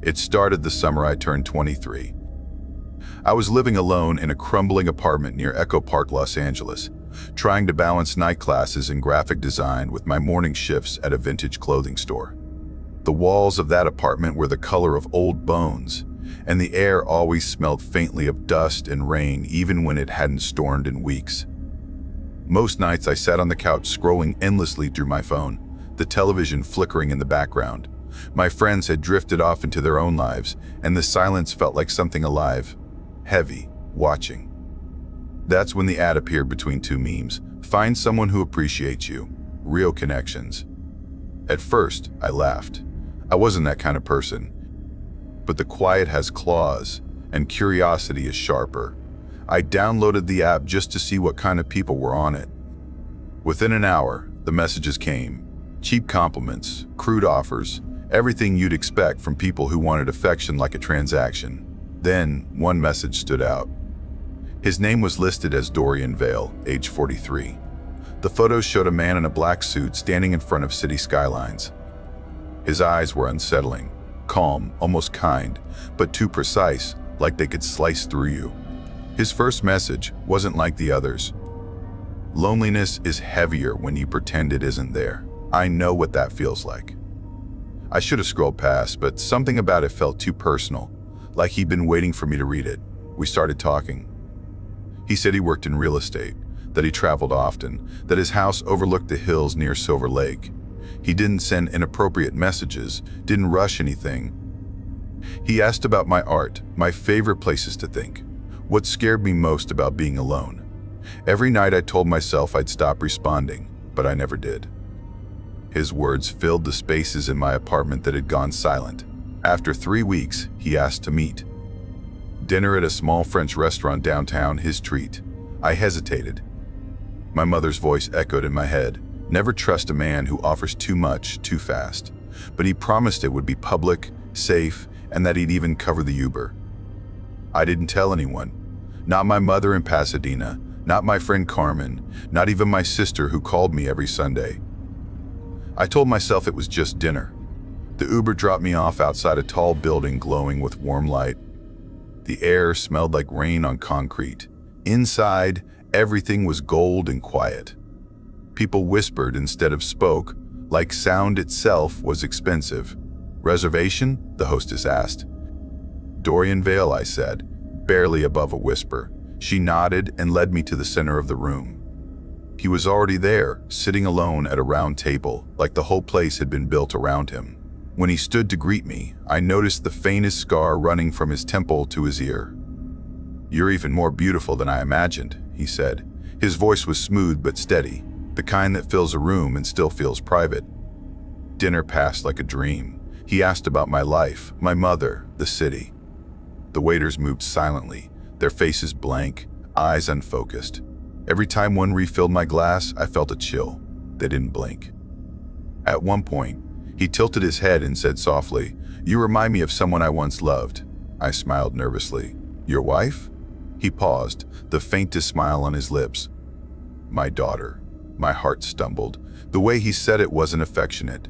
It started the summer I turned 23. I was living alone in a crumbling apartment near Echo Park, Los Angeles, trying to balance night classes in graphic design with my morning shifts at a vintage clothing store. The walls of that apartment were the color of old bones, and the air always smelled faintly of dust and rain even when it hadn't stormed in weeks. Most nights I sat on the couch scrolling endlessly through my phone, the television flickering in the background. My friends had drifted off into their own lives, and the silence felt like something alive, heavy, watching. That's when the ad appeared between two memes. Find someone who appreciates you. Real connections. At first, I laughed. I wasn't that kind of person. But the quiet has claws, and curiosity is sharper. I downloaded the app just to see what kind of people were on it. Within an hour, the messages came. Cheap compliments, crude offers, everything you'd expect from people who wanted affection like a transaction. Then, one message stood out. His name was listed as Dorian Vale, age 43. The photos showed a man in a black suit standing in front of city skylines. His eyes were unsettling, calm, almost kind, but too precise, like they could slice through you. His first message wasn't like the others. Loneliness is heavier when you pretend it isn't there. I know what that feels like. I should have scrolled past, but something about it felt too personal, like he'd been waiting for me to read it. We started talking. He said he worked in real estate, that he traveled often, that his house overlooked the hills near Silver Lake. He didn't send inappropriate messages, didn't rush anything. He asked about my art, my favorite places to think, what scared me most about being alone. Every night I told myself I'd stop responding, but I never did. His words filled the spaces in my apartment that had gone silent. After 3 weeks, he asked to meet. Dinner at a small French restaurant downtown, his treat. I hesitated. My mother's voice echoed in my head. Never trust a man who offers too much too fast. But he promised it would be public, safe, and that he'd even cover the Uber. I didn't tell anyone. Not my mother in Pasadena, not my friend Carmen, not even my sister who called me every Sunday. I told myself it was just dinner. The Uber dropped me off outside a tall building glowing with warm light. The air smelled like rain on concrete. Inside, everything was gold and quiet. People whispered instead of spoke, like sound itself was expensive. Reservation? The hostess asked. Dorian Vale, I said, barely above a whisper. She nodded and led me to the center of the room. He was already there, sitting alone at a round table, like the whole place had been built around him. When he stood to greet me, I noticed the faintest scar running from his temple to his ear. "You're even more beautiful than I imagined," he said. His voice was smooth but steady, the kind that fills a room and still feels private. Dinner passed like a dream. He asked about my life, my mother, the city. The waiters moved silently, their faces blank, eyes unfocused. Every time one refilled my glass, I felt a chill. They didn't blink. At one point, he tilted his head and said softly, "You remind me of someone I once loved." I smiled nervously. "Your wife?" He paused, the faintest smile on his lips. "My daughter." My heart stumbled. The way he said it wasn't affectionate.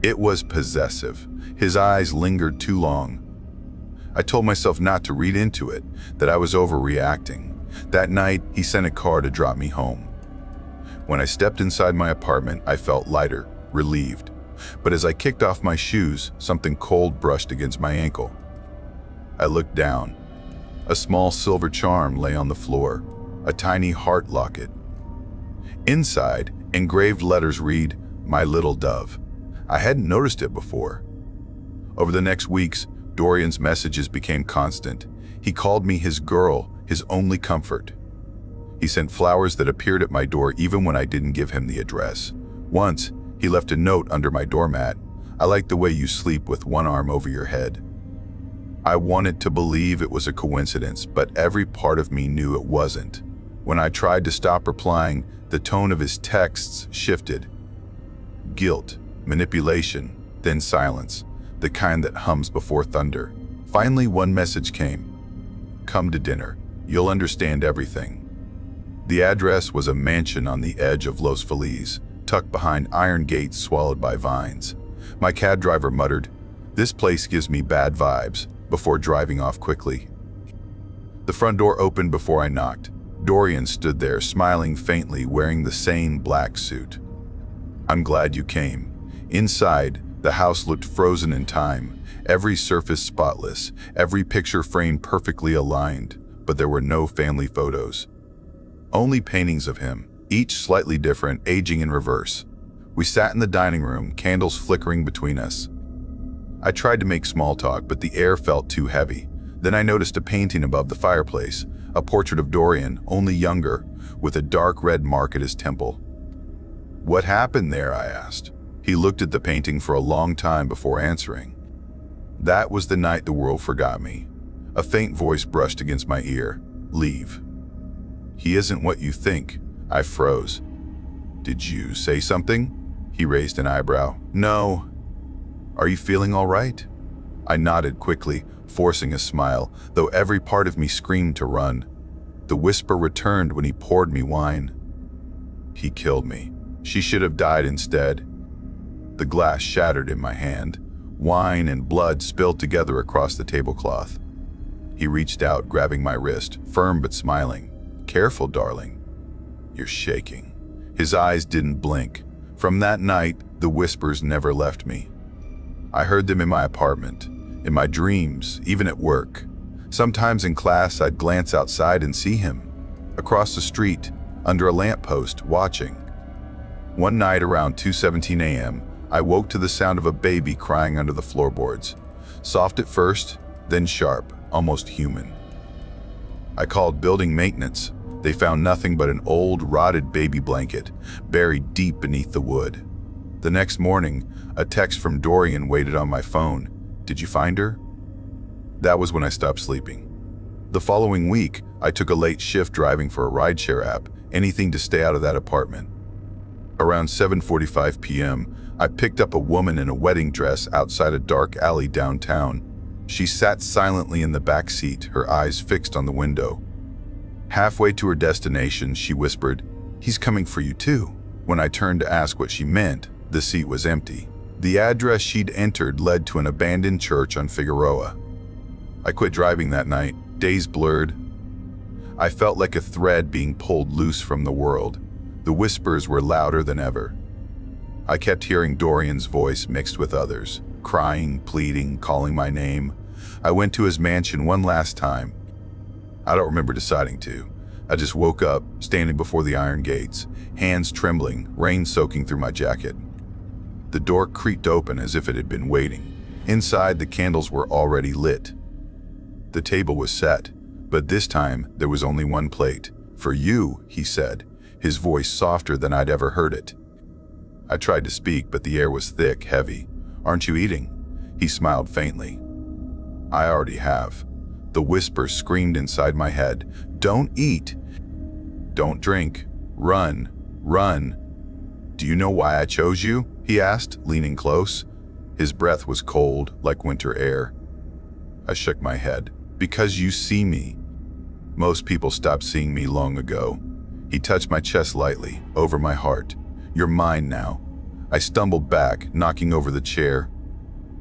It was possessive. His eyes lingered too long. I told myself not to read into it, that I was overreacting. That night, he sent a car to drop me home. When I stepped inside my apartment, I felt lighter, relieved. But as I kicked off my shoes, something cold brushed against my ankle. I looked down. A small silver charm lay on the floor, a tiny heart locket. Inside, engraved letters read, "My little dove." I hadn't noticed it before. Over the next weeks, Dorian's messages became constant. He called me his girl, his only comfort. He sent flowers that appeared at my door even when I didn't give him the address. Once, he left a note under my doormat. "I like the way you sleep with one arm over your head." I wanted to believe it was a coincidence, but every part of me knew it wasn't. When I tried to stop replying, the tone of his texts shifted. Guilt, manipulation, then silence, the kind that hums before thunder. Finally, one message came. "Come to dinner. You'll understand everything." The address was a mansion on the edge of Los Feliz, tucked behind iron gates swallowed by vines. My cab driver muttered, This place gives me bad vibes, before driving off quickly. The front door opened before I knocked. Dorian stood there, smiling faintly, wearing the same black suit. "I'm glad you came." Inside, the house looked frozen in time, every surface spotless, every picture frame perfectly aligned, but there were no family photos. Only paintings of him, each slightly different, aging in reverse. We sat in the dining room, candles flickering between us. I tried to make small talk, but the air felt too heavy. Then I noticed a painting above the fireplace, a portrait of Dorian, only younger, with a dark red mark at his temple. "What happened there?" I asked. He looked at the painting for a long time before answering. "That was the night the world forgot me." A faint voice brushed against my ear. "Leave." "He isn't what you think." I froze. "Did you say something?" He raised an eyebrow. "No." "Are you feeling all right?" I nodded quickly, forcing a smile, though every part of me screamed to run. The whisper returned when he poured me wine. "He killed me. She should have died instead." The glass shattered in my hand. Wine and blood spilled together across the tablecloth. He reached out, grabbing my wrist, firm but smiling. "Careful, darling. You're shaking." His eyes didn't blink. From that night, the whispers never left me. I heard them in my apartment, in my dreams, even at work. Sometimes in class, I'd glance outside and see him, across the street, under a lamppost, watching. One night around 2:17 a.m., I woke to the sound of a baby crying under the floorboards. Soft at first, then sharp, almost human. I called building maintenance. They found nothing but an old, rotted baby blanket, buried deep beneath the wood. The next morning, a text from Dorian waited on my phone. "Did you find her?" That was when I stopped sleeping. The following week, I took a late shift driving for a rideshare app, anything to stay out of that apartment. Around 7:45 p.m., I picked up a woman in a wedding dress outside a dark alley downtown. She sat silently in the back seat, her eyes fixed on the window. Halfway to her destination, she whispered, "He's coming for you too." When I turned to ask what she meant, the seat was empty. The address she'd entered led to an abandoned church on Figueroa. I quit driving that night, days blurred. I felt like a thread being pulled loose from the world. The whispers were louder than ever. I kept hearing Dorian's voice mixed with others, crying, pleading, calling my name. I went to his mansion one last time. I don't remember deciding to. I just woke up, standing before the iron gates, hands trembling, rain soaking through my jacket. The door creaked open as if it had been waiting. Inside, the candles were already lit. The table was set, but this time there was only one plate. "For you," he said, his voice softer than I'd ever heard it. I tried to speak, but the air was thick, heavy. "Aren't you eating?" He smiled faintly. "I already have." The whisper screamed inside my head. "Don't eat. Don't drink. Run. Run." "Do you know why I chose you?" he asked, leaning close. His breath was cold, like winter air. I shook my head. "Because you see me. Most people stopped seeing me long ago." He touched my chest lightly, over my heart. "You're mine now." I stumbled back, knocking over the chair.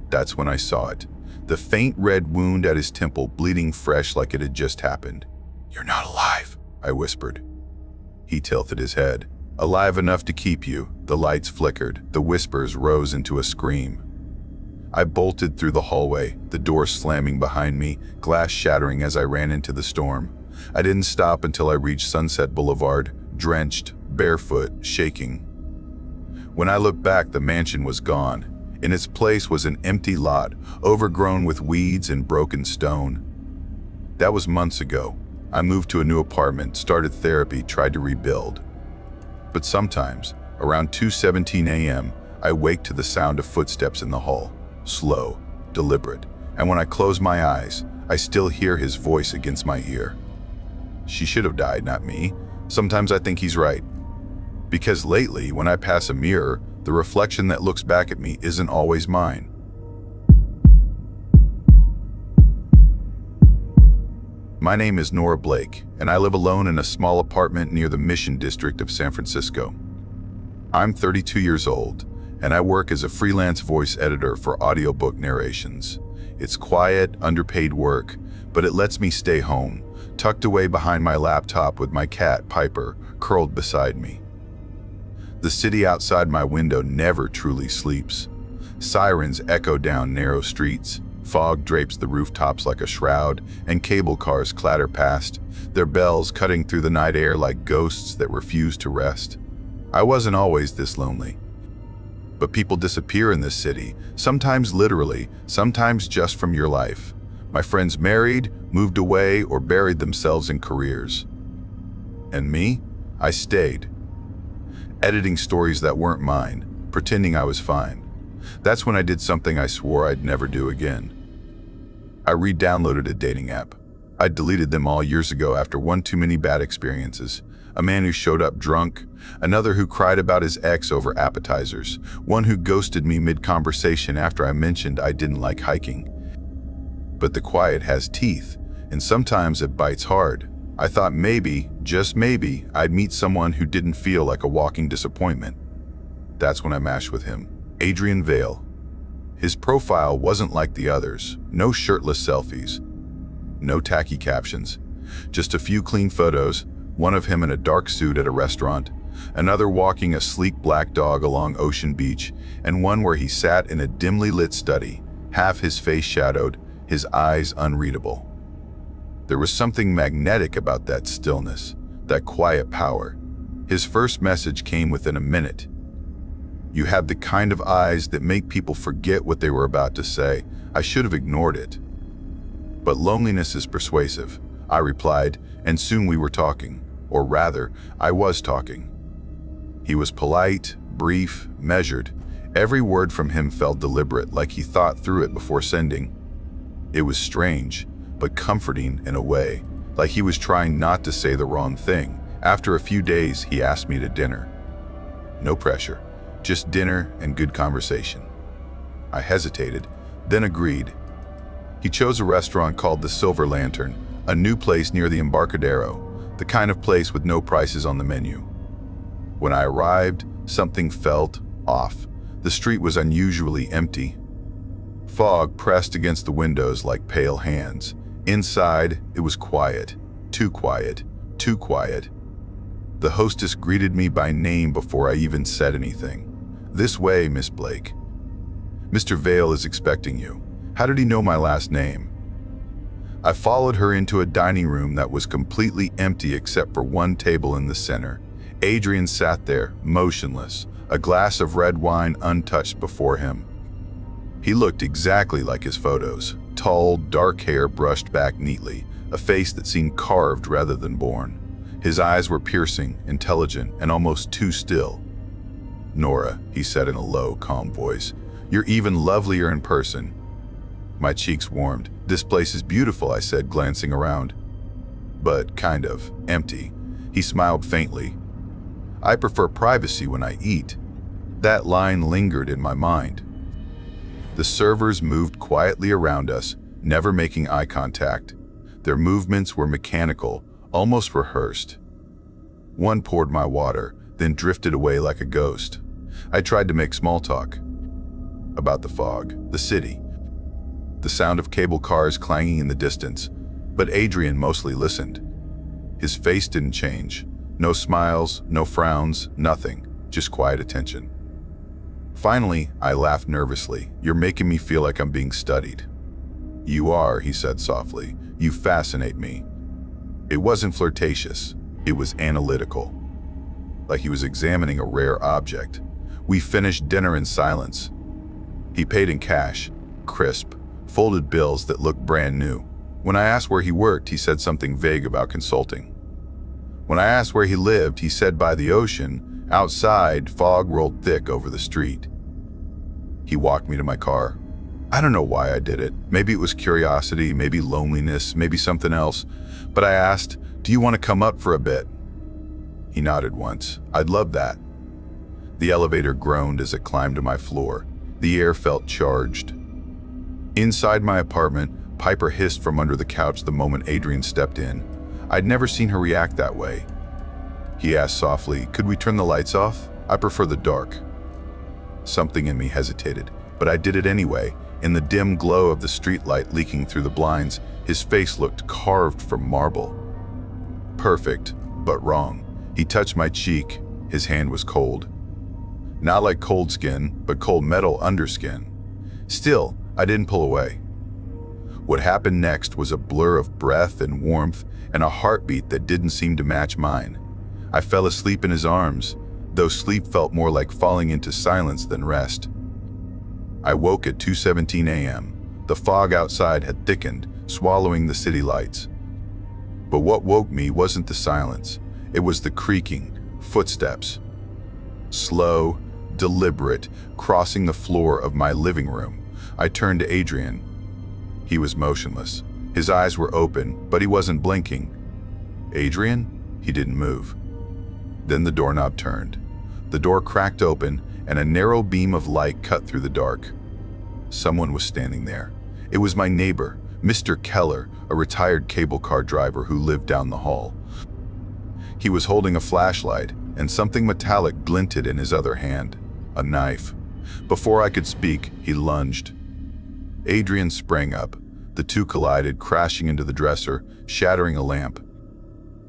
That's when I saw it. The faint red wound at his temple, bleeding fresh like it had just happened. "You're not alive," I whispered. He tilted his head. "Alive enough to keep you." The lights flickered. The whispers rose into a scream. I bolted through the hallway, the door slamming behind me, glass shattering as I ran into the storm. I didn't stop until I reached Sunset Boulevard, drenched, barefoot, shaking. When I looked back, the mansion was gone. In its place was an empty lot, overgrown with weeds and broken stone. That was months ago. I moved to a new apartment, started therapy, tried to rebuild. But sometimes, around 2:17 a.m., I wake to the sound of footsteps in the hall. Slow, deliberate, and when I close my eyes, I still hear his voice against my ear. "She should have died, not me." Sometimes I think he's right. Because lately, when I pass a mirror, the reflection that looks back at me isn't always mine. My name is Nora Blake, and I live alone in a small apartment near the Mission District of San Francisco. I'm 32 years old, and I work as a freelance voice editor for audiobook narrations. It's quiet, underpaid work, but it lets me stay home, tucked away behind my laptop with my cat, Piper, curled beside me. The city outside my window never truly sleeps. Sirens echo down narrow streets, fog drapes the rooftops like a shroud, and cable cars clatter past, their bells cutting through the night air like ghosts that refuse to rest. I wasn't always this lonely. But people disappear in this city, sometimes literally, sometimes just from your life. My friends married, moved away, or buried themselves in careers. And me? I stayed. Editing stories that weren't mine, pretending I was fine. That's when I did something I swore I'd never do again. I re-downloaded a dating app. I'd deleted them all years ago after one too many bad experiences. A man who showed up drunk, another who cried about his ex over appetizers, one who ghosted me mid-conversation after I mentioned I didn't like hiking. But the quiet has teeth, and sometimes it bites hard. I thought maybe, just maybe, I'd meet someone who didn't feel like a walking disappointment. That's when I matched with him, Adrian Vale. His profile wasn't like the others, no shirtless selfies, no tacky captions, just a few clean photos, one of him in a dark suit at a restaurant, another walking a sleek black dog along Ocean Beach, and one where he sat in a dimly lit study, half his face shadowed, his eyes unreadable. There was something magnetic about that stillness, that quiet power. His first message came within a minute. "You have the kind of eyes that make people forget what they were about to say. I should have ignored it." "But loneliness is persuasive," I replied, and soon we were talking. Or rather, I was talking. He was polite, brief, measured. Every word from him felt deliberate, like he thought through it before sending. It was strange, but comforting in a way, like he was trying not to say the wrong thing. After a few days, he asked me to dinner. No pressure, just dinner and good conversation. I hesitated, then agreed. He chose a restaurant called the Silver Lantern, a new place near the Embarcadero, the kind of place with no prices on the menu. When I arrived, something felt off. The street was unusually empty. Fog pressed against the windows like pale hands. Inside, it was quiet, too quiet, too quiet. The hostess greeted me by name before I even said anything. "This way, Miss Blake. Mr. Vale is expecting you." How did he know my last name? I followed her into a dining room that was completely empty except for one table in the center. Adrian sat there, motionless, a glass of red wine untouched before him. He looked exactly like his photos, tall, dark hair brushed back neatly, a face that seemed carved rather than born. His eyes were piercing, intelligent, and almost too still. "Nora," he said in a low, calm voice, "you're even lovelier in person." My cheeks warmed. "This place is beautiful," I said, glancing around. "But kind of empty." He smiled faintly. "I prefer privacy when I eat." That line lingered in my mind. The servers moved quietly around us, never making eye contact. Their movements were mechanical, almost rehearsed. One poured my water, then drifted away like a ghost. I tried to make small talk. About the fog, the city, the sound of cable cars clanging in the distance, but Adrian mostly listened. His face didn't change. No smiles, no frowns, nothing, just quiet attention. Finally, I laughed nervously. "You're making me feel like I'm being studied." "You are," he said softly. "You fascinate me." It wasn't flirtatious. It was analytical. Like he was examining a rare object. We finished dinner in silence. He paid in cash, crisp, folded bills that looked brand new. When I asked where he worked, he said something vague about consulting. When I asked where he lived, he said by the ocean. Outside, fog rolled thick over the street. He walked me to my car. I don't know why I did it. Maybe it was curiosity, maybe loneliness, maybe something else. But I asked, "Do you want to come up for a bit?" He nodded once. "I'd love that." The elevator groaned as it climbed to my floor. The air felt charged. Inside my apartment, Piper hissed from under the couch the moment Adrian stepped in. I'd never seen her react that way. He asked softly, "Could we turn the lights off? I prefer the dark." Something in me hesitated, but I did it anyway. In the dim glow of the streetlight leaking through the blinds, his face looked carved from marble. Perfect, but wrong. He touched my cheek. His hand was cold. Not like cold skin, but cold metal underskin. Still, I didn't pull away. What happened next was a blur of breath and warmth and a heartbeat that didn't seem to match mine. I fell asleep in his arms, though sleep felt more like falling into silence than rest. I woke at 2:17 a.m. The fog outside had thickened, swallowing the city lights. But what woke me wasn't the silence. It was the creaking, footsteps. Slow, deliberate, crossing the floor of my living room. I turned to Adrian. He was motionless. His eyes were open, but he wasn't blinking. Adrian? He didn't move. Then the doorknob turned. The door cracked open, and a narrow beam of light cut through the dark. Someone was standing there. It was my neighbor, Mr. Keller, a retired cable car driver who lived down the hall. He was holding a flashlight, and something metallic glinted in his other hand. A knife. Before I could speak, he lunged. Adrian sprang up. The two collided, crashing into the dresser, shattering a lamp.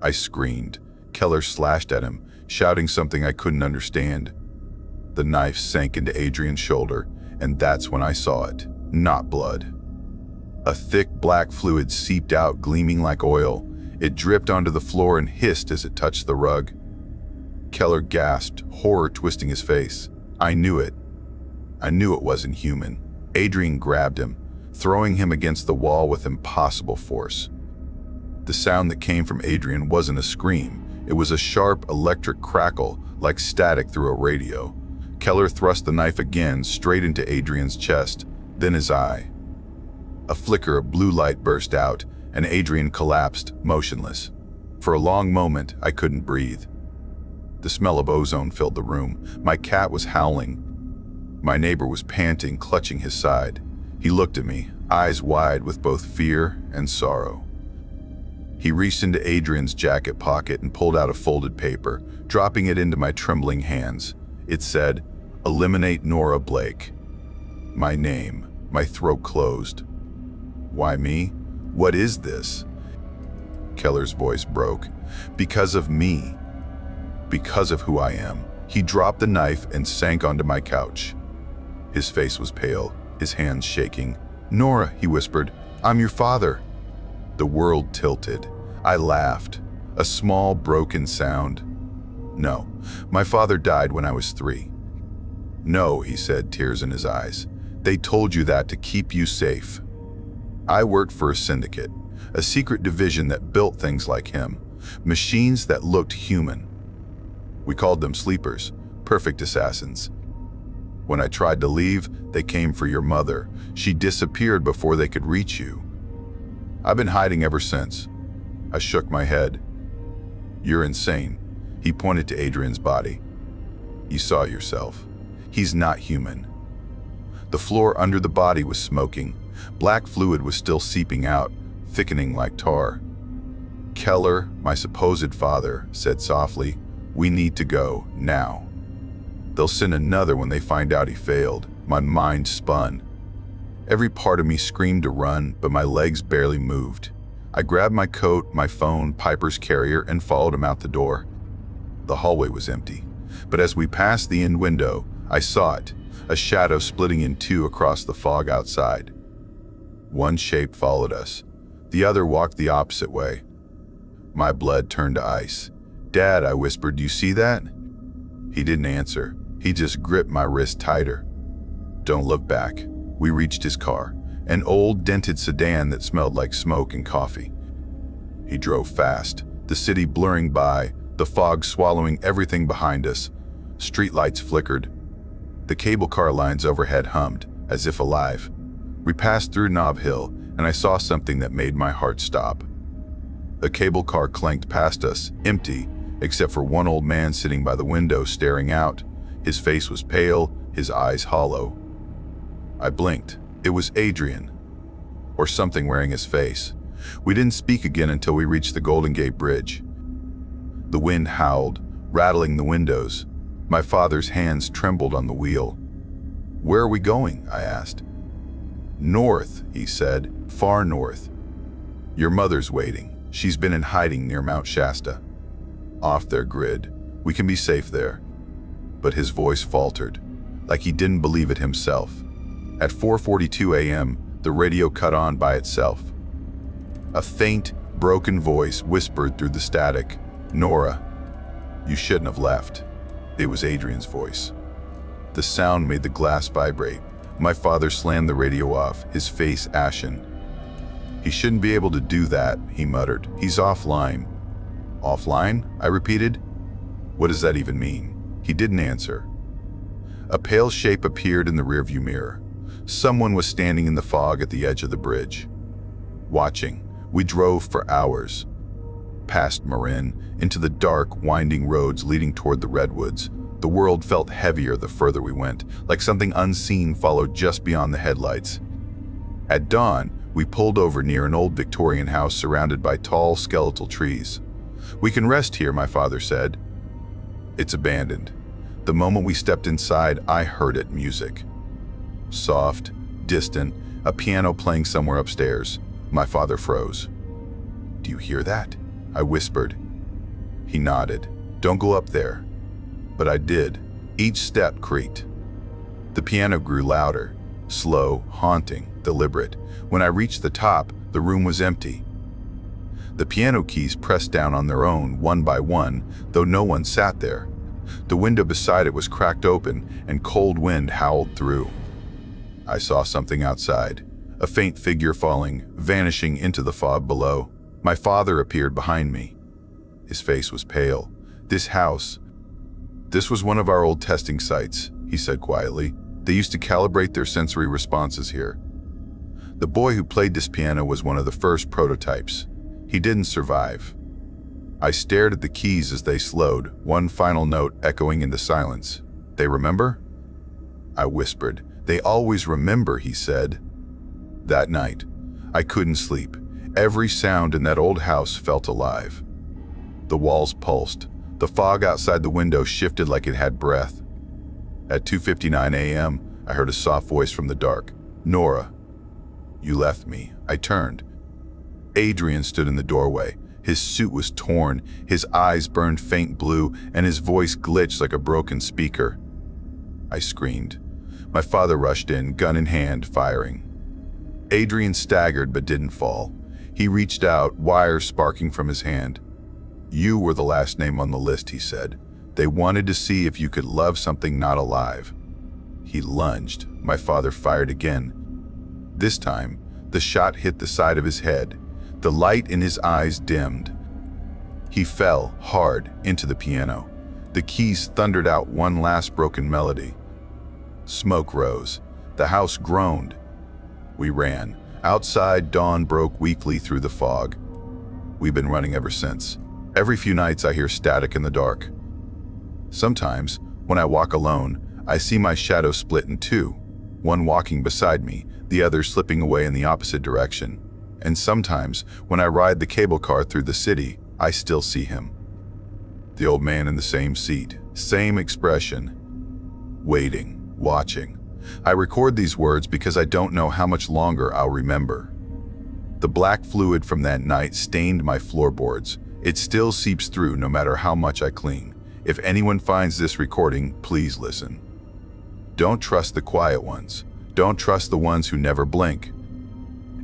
I screamed. Keller slashed at him, shouting something I couldn't understand. The knife sank into Adrian's shoulder, and that's when I saw it. Not blood. A thick black fluid seeped out, gleaming like oil. It dripped onto the floor and hissed as it touched the rug. Keller gasped, horror twisting his face. I knew it. I knew it wasn't human. Adrian grabbed him, throwing him against the wall with impossible force. The sound that came from Adrian wasn't a scream. It was a sharp electric crackle, like static through a radio. Keller thrust the knife again, straight into Adrian's chest, then his eye. A flicker of blue light burst out, and Adrian collapsed, motionless. For a long moment, I couldn't breathe. The smell of ozone filled the room. My cat was howling. My neighbor was panting, clutching his side. He looked at me, eyes wide with both fear and sorrow. He reached into Adrian's jacket pocket and pulled out a folded paper, dropping it into my trembling hands. It said, "Eliminate Nora Blake." My name. My throat closed. Why me? What is this? Keller's voice broke. Because of me. Because of who I am. He dropped the knife and sank onto my couch. His face was pale, his hands shaking. "Nora," he whispered, "I'm your father." The world tilted. I laughed. A small, broken sound. "No, my father died when I was 3. "No," he said, tears in his eyes. "They told you that to keep you safe." I worked for a syndicate, a secret division that built things like him, machines that looked human. We called them sleepers, perfect assassins. When I tried to leave, they came for your mother. She disappeared before they could reach you. I've been hiding ever since. I shook my head. "You're insane." He pointed to Adrian's body. "You saw yourself. He's not human." The floor under the body was smoking. Black fluid was still seeping out, thickening like tar. Keller, my supposed father, said softly, "We need to go, now. They'll send another when they find out he failed." My mind spun. Every part of me screamed to run, but my legs barely moved. I grabbed my coat, my phone, Piper's carrier, and followed him out the door. The hallway was empty, but as we passed the end window, I saw it, a shadow splitting in two across the fog outside. One shape followed us. The other walked the opposite way. My blood turned to ice. "Dad," I whispered, "do you see that?" He didn't answer. He just gripped my wrist tighter. "Don't look back." We reached his car, an old dented sedan that smelled like smoke and coffee. He drove fast, the city blurring by, the fog swallowing everything behind us. Streetlights flickered. The cable car lines overhead hummed, as if alive. We passed through Nob Hill, and I saw something that made my heart stop. A cable car clanked past us, empty, except for one old man sitting by the window staring out. His face was pale, his eyes hollow. I blinked. It was Adrian, or something wearing his face. We didn't speak again until we reached the Golden Gate Bridge. The wind howled, rattling the windows. My father's hands trembled on the wheel. "Where are we going?" I asked. "North," he said, "far north. Your mother's waiting. She's been in hiding near Mount Shasta." "Off their grid. We can be safe there." But his voice faltered, like he didn't believe it himself. At 4:42 a.m., the radio cut on by itself. A faint, broken voice whispered through the static, "Nora, you shouldn't have left." It was Adrian's voice. The sound made the glass vibrate. My father slammed the radio off, his face ashen. "He shouldn't be able to do that," he muttered. "He's offline." "Offline?" I repeated. "What does that even mean?" He didn't answer. A pale shape appeared in the rearview mirror. Someone was standing in the fog at the edge of the bridge. Watching, we drove for hours. Past Marin, into the dark, winding roads leading toward the redwoods. The world felt heavier the further we went, like something unseen followed just beyond the headlights. At dawn, we pulled over near an old Victorian house surrounded by tall, skeletal trees. "We can rest here," my father said. "It's abandoned." The moment we stepped inside, I heard it: music. Soft, distant, a piano playing somewhere upstairs. My father froze. "Do you hear that?" I whispered. He nodded. "Don't go up there." But I did. Each step creaked. The piano grew louder, slow, haunting, deliberate. When I reached the top, the room was empty. The piano keys pressed down on their own, one by one, though no one sat there. The window beside it was cracked open, and cold wind howled through. I saw something outside, a faint figure falling, vanishing into the fog below. My father appeared behind me. His face was pale. This was one of our old testing sites," he said quietly. "They used to calibrate their sensory responses here. The boy who played this piano was one of the first prototypes. He didn't survive." I stared at the keys as they slowed, one final note echoing into silence. "They remember?" I whispered. "They always remember," he said. That night, I couldn't sleep. Every sound in that old house felt alive. The walls pulsed. The fog outside the window shifted like it had breath. At 2:59 a.m., I heard a soft voice from the dark. "Nora, you left me." I turned. Adrian stood in the doorway. His suit was torn, his eyes burned faint blue, and his voice glitched like a broken speaker. I screamed. My father rushed in, gun in hand, firing. Adrian staggered but didn't fall. He reached out, wires sparking from his hand. "You were the last name on the list," he said. "They wanted to see if you could love something not alive." He lunged. My father fired again. This time, the shot hit the side of his head. The light in his eyes dimmed. He fell, hard, into the piano. The keys thundered out one last broken melody. Smoke rose. The house groaned. We ran. Outside, dawn broke weakly through the fog. We've been running ever since. Every few nights I hear static in the dark. Sometimes, when I walk alone, I see my shadow split in two, one walking beside me, the other slipping away in the opposite direction. And sometimes, when I ride the cable car through the city, I still see him. The old man in the same seat, same expression, waiting, watching. I record these words because I don't know how much longer I'll remember. The black fluid from that night stained my floorboards. It still seeps through no matter how much I clean. If anyone finds this recording, please listen. Don't trust the quiet ones. Don't trust the ones who never blink.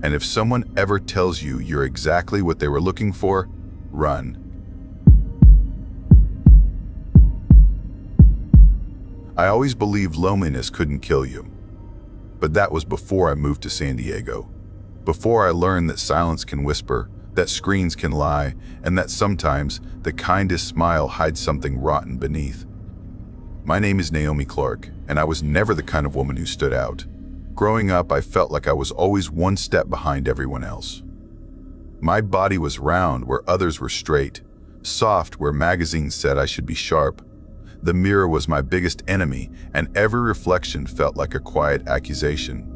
And if someone ever tells you you're exactly what they were looking for, run. I always believed loneliness couldn't kill you. But that was before I moved to San Diego. Before I learned that silence can whisper, that screens can lie, and that sometimes the kindest smile hides something rotten beneath. My name is Naomi Clark, and I was never the kind of woman who stood out. Growing up, I felt like I was always one step behind everyone else. My body was round where others were straight, soft where magazines said I should be sharp. The mirror was my biggest enemy, and every reflection felt like a quiet accusation.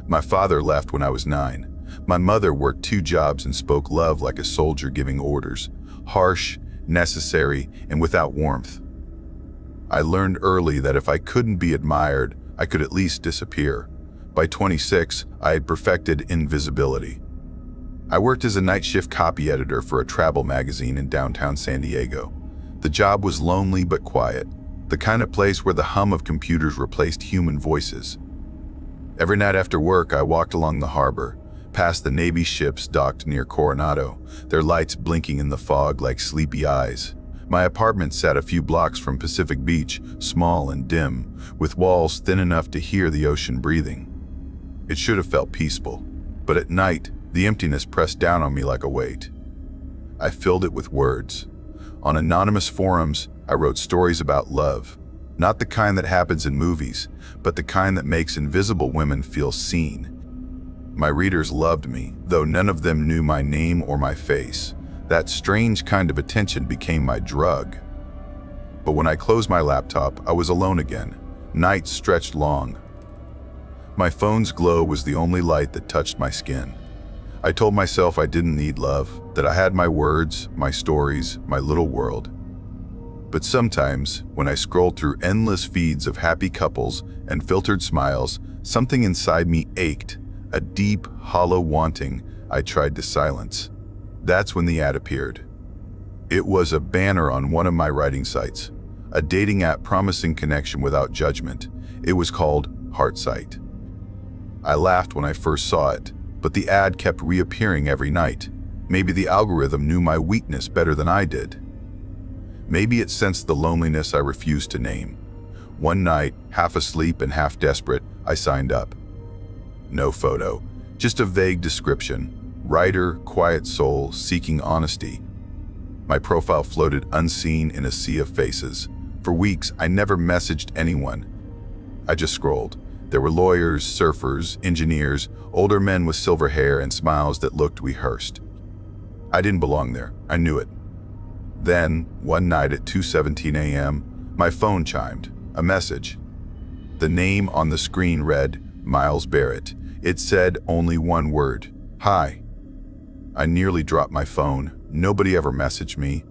My father left when I was 9. My mother worked 2 jobs and spoke love like a soldier giving orders, harsh, necessary, and without warmth. I learned early that if I couldn't be admired, I could at least disappear. By 26, I had perfected invisibility. I worked as a night shift copy editor for a travel magazine in downtown San Diego. The job was lonely but quiet, the kind of place where the hum of computers replaced human voices. Every night after work, I walked along the harbor, past the Navy ships docked near Coronado, their lights blinking in the fog like sleepy eyes. My apartment sat a few blocks from Pacific Beach, small and dim, with walls thin enough to hear the ocean breathing. It should have felt peaceful, but at night, the emptiness pressed down on me like a weight. I filled it with words. On anonymous forums, I wrote stories about love, not the kind that happens in movies, but the kind that makes invisible women feel seen. My readers loved me, though none of them knew my name or my face. That strange kind of attention became my drug. But when I closed my laptop, I was alone again. Nights stretched long. My phone's glow was the only light that touched my skin. I told myself I didn't need love, that I had my words, my stories, my little world. But sometimes, when I scrolled through endless feeds of happy couples and filtered smiles, something inside me ached, a deep, hollow wanting I tried to silence. That's when the ad appeared. It was a banner on one of my writing sites, a dating app promising connection without judgment. It was called Heartsight. I laughed when I first saw it, but the ad kept reappearing every night. Maybe the algorithm knew my weakness better than I did. Maybe it sensed the loneliness I refused to name. One night, half asleep and half desperate, I signed up. No photo, just a vague description. Writer, quiet soul, seeking honesty. My profile floated unseen in a sea of faces. For weeks, I never messaged anyone. I just scrolled. There were lawyers, surfers, engineers, older men with silver hair and smiles that looked rehearsed. I didn't belong there. I knew it. Then, one night at 2:17 a.m., my phone chimed. A message. The name on the screen read, Miles Barrett. It said only one word, hi. I nearly dropped my phone. Nobody ever messaged me.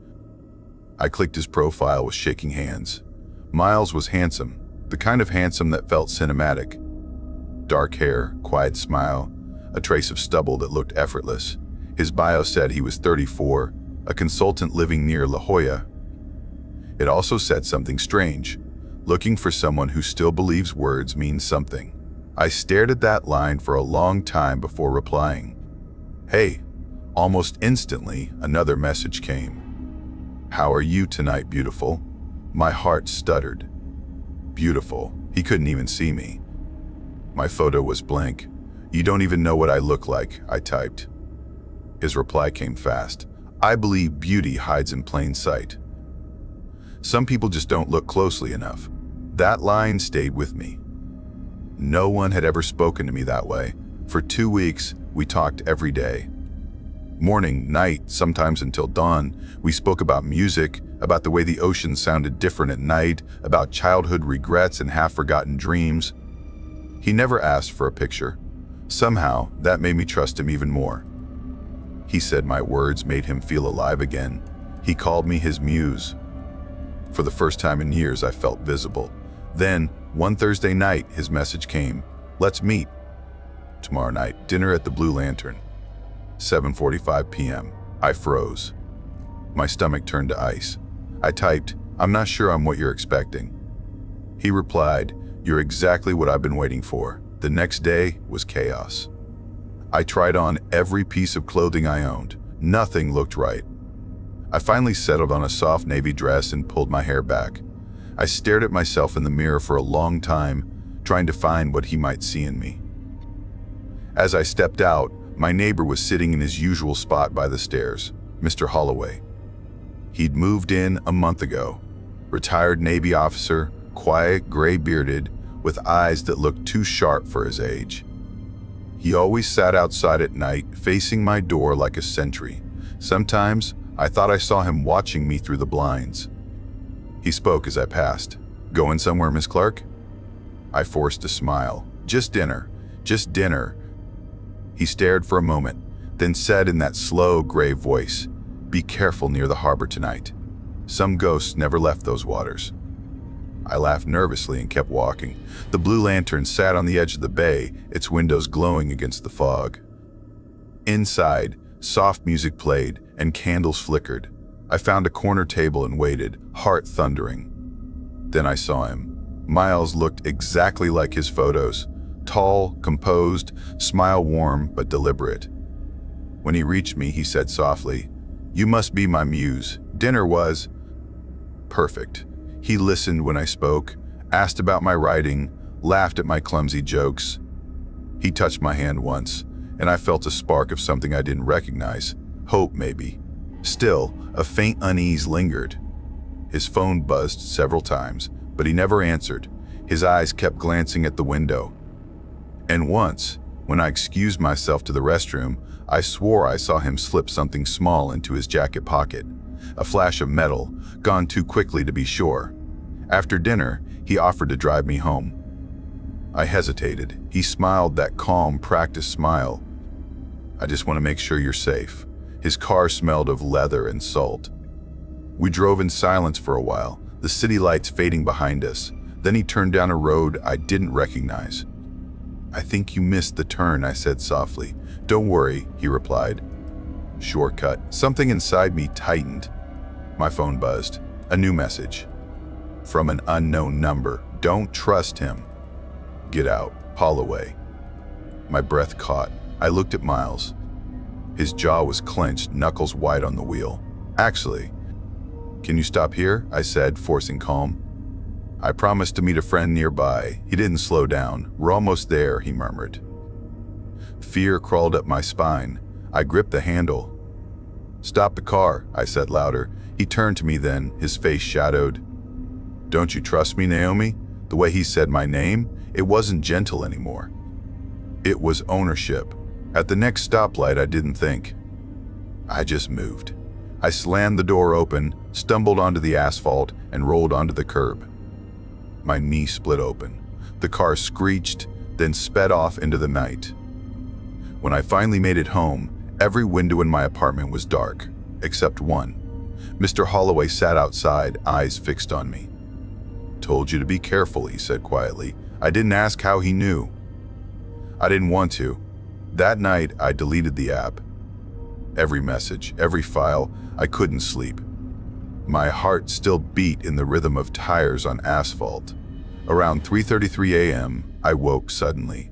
I clicked his profile with shaking hands. Miles was handsome, the kind of handsome that felt cinematic. Dark hair, quiet smile, a trace of stubble that looked effortless. His bio said he was 34, a consultant living near La Jolla. It also said something strange, looking for someone who still believes words mean something. I stared at that line for a long time before replying. Hey. Almost instantly, another message came. How are you tonight, beautiful? My heart stuttered. Beautiful. He couldn't even see me. My photo was blank. You don't even know what I look like, I typed. His reply came fast. I believe beauty hides in plain sight. Some people just don't look closely enough. That line stayed with me. No one had ever spoken to me that way. For 2 weeks, we talked every day. Morning, night, sometimes until dawn, we spoke about music, about the way the ocean sounded different at night, about childhood regrets and half-forgotten dreams. He never asked for a picture. Somehow, that made me trust him even more. He said my words made him feel alive again. He called me his muse. For the first time in years, I felt visible. Then, one Thursday night, his message came. Let's meet. Tomorrow night, dinner at the Blue Lantern. 7:45 p.m. I froze. My stomach turned to ice. I typed, I'm not sure I'm what you're expecting. He replied, you're exactly what I've been waiting for. The next day was chaos. I tried on every piece of clothing I owned. Nothing looked right. I finally settled on a soft navy dress and pulled my hair back. I stared at myself in the mirror for a long time, trying to find what he might see in me. As I stepped out, my neighbor was sitting in his usual spot by the stairs, Mr. Holloway. He'd moved in a month ago. Retired Navy officer, quiet, gray-bearded, with eyes that looked too sharp for his age. He always sat outside at night, facing my door like a sentry. Sometimes, I thought I saw him watching me through the blinds. He spoke as I passed. Going somewhere, Miss Clark? I forced a smile. Just dinner. Just dinner. He stared for a moment, then said in that slow, grave voice, be careful near the harbor tonight. Some ghosts never left those waters. I laughed nervously and kept walking. The blue lantern sat on the edge of the bay, its windows glowing against the fog. Inside, soft music played and candles flickered. I found a corner table and waited, heart thundering. Then I saw him. Miles looked exactly like his photos. Tall, composed, smile warm but deliberate. When he reached me, he said softly, "You must be my muse. Dinner was..." Perfect. He listened when I spoke, asked about my writing, laughed at my clumsy jokes. He touched my hand once, and I felt a spark of something I didn't recognize. Hope, maybe. Still, a faint unease lingered. His phone buzzed several times, but he never answered. His eyes kept glancing at the window. And once, when I excused myself to the restroom, I swore I saw him slip something small into his jacket pocket. A flash of metal, gone too quickly to be sure. After dinner, he offered to drive me home. I hesitated. He smiled that calm, practiced smile. "I just want to make sure you're safe." His car smelled of leather and salt. We drove in silence for a while, the city lights fading behind us. Then he turned down a road I didn't recognize. "I think you missed the turn," I said softly. "Don't worry," he replied. Shortcut. Something inside me tightened. My phone buzzed. A new message. From an unknown number. "Don't trust him. Get out. Holloway." My breath caught. I looked at Miles. His jaw was clenched, knuckles white on the wheel. "Actually, can you stop here?" I said, forcing calm. "I promised to meet a friend nearby." He didn't slow down. "We're almost there," he murmured. Fear crawled up my spine. I gripped the handle. "Stop the car," I said louder. He turned to me then, his face shadowed. "Don't you trust me, Naomi?" The way he said my name, it wasn't gentle anymore. It was ownership. At the next stoplight, I didn't think. I just moved. I slammed the door open, stumbled onto the asphalt, and rolled onto the curb. My knee split open. The car screeched, then sped off into the night. When I finally made it home, every window in my apartment was dark, except one. Mr. Holloway sat outside, eyes fixed on me. "Told you to be careful," he said quietly. I didn't ask how he knew. I didn't want to. That night, I deleted the app. Every message, every file, I couldn't sleep. My heart still beat in the rhythm of tires on asphalt. Around 3:33 a.m., I woke suddenly.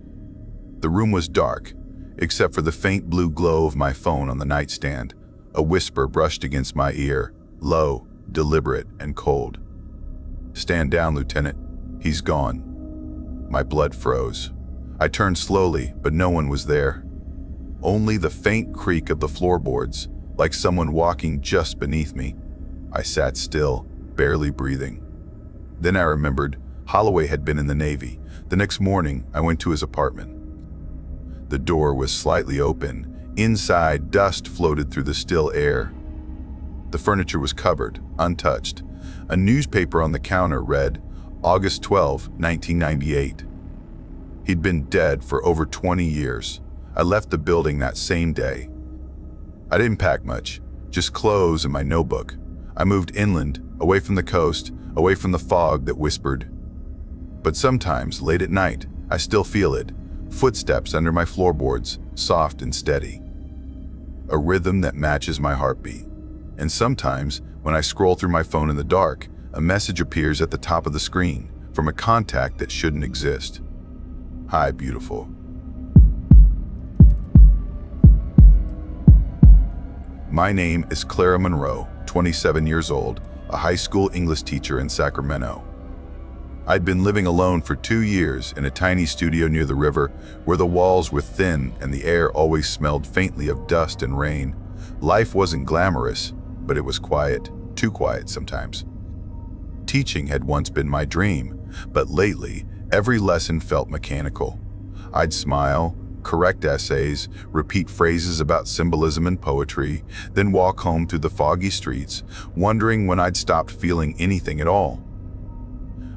The room was dark, except for the faint blue glow of my phone on the nightstand. A whisper brushed against my ear, low, deliberate, and cold. "Stand down, Lieutenant. He's gone." My blood froze. I turned slowly, but no one was there. Only the faint creak of the floorboards, like someone walking just beneath me. I sat still, barely breathing. Then I remembered Holloway had been in the Navy. The next morning, I went to his apartment. The door was slightly open. Inside, dust floated through the still air. The furniture was covered, untouched. A newspaper on the counter read, August 12, 1998. He'd been dead for over 20 years. I left the building that same day. I didn't pack much, just clothes and my notebook. I moved inland, away from the coast, away from the fog that whispered. But sometimes, late at night, I still feel it. Footsteps under my floorboards, soft and steady. A rhythm that matches my heartbeat. And sometimes, when I scroll through my phone in the dark, a message appears at the top of the screen from a contact that shouldn't exist. "Hi, beautiful." My name is Clara Monroe, 27 years old, a high school English teacher in Sacramento. I'd been living alone for 2 years in a tiny studio near the river where the walls were thin and the air always smelled faintly of dust and rain. Life wasn't glamorous, but it was quiet, too quiet sometimes. Teaching had once been my dream, but lately, every lesson felt mechanical. I'd smile, correct essays, repeat phrases about symbolism and poetry, then walk home through the foggy streets, wondering when I'd stopped feeling anything at all.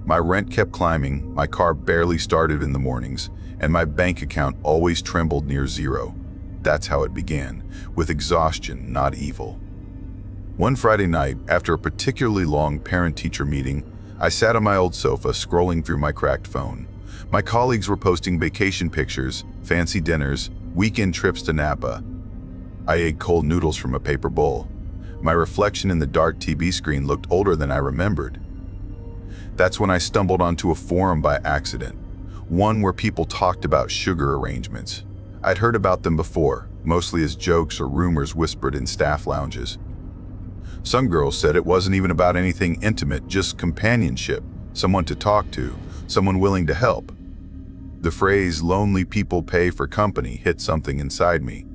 My rent kept climbing, my car barely started in the mornings, and my bank account always trembled near zero. That's how it began, with exhaustion, not evil. One Friday night, after a particularly long parent-teacher meeting, I sat on my old sofa, scrolling through my cracked phone. My colleagues were posting vacation pictures, fancy dinners, weekend trips to Napa. I ate cold noodles from a paper bowl. My reflection in the dark TV screen looked older than I remembered. That's when I stumbled onto a forum by accident, one where people talked about sugar arrangements. I'd heard about them before, mostly as jokes or rumors whispered in staff lounges. Some girls said it wasn't even about anything intimate, just companionship, someone to talk to, someone willing to help. The phrase "lonely people pay for company" hit something inside me.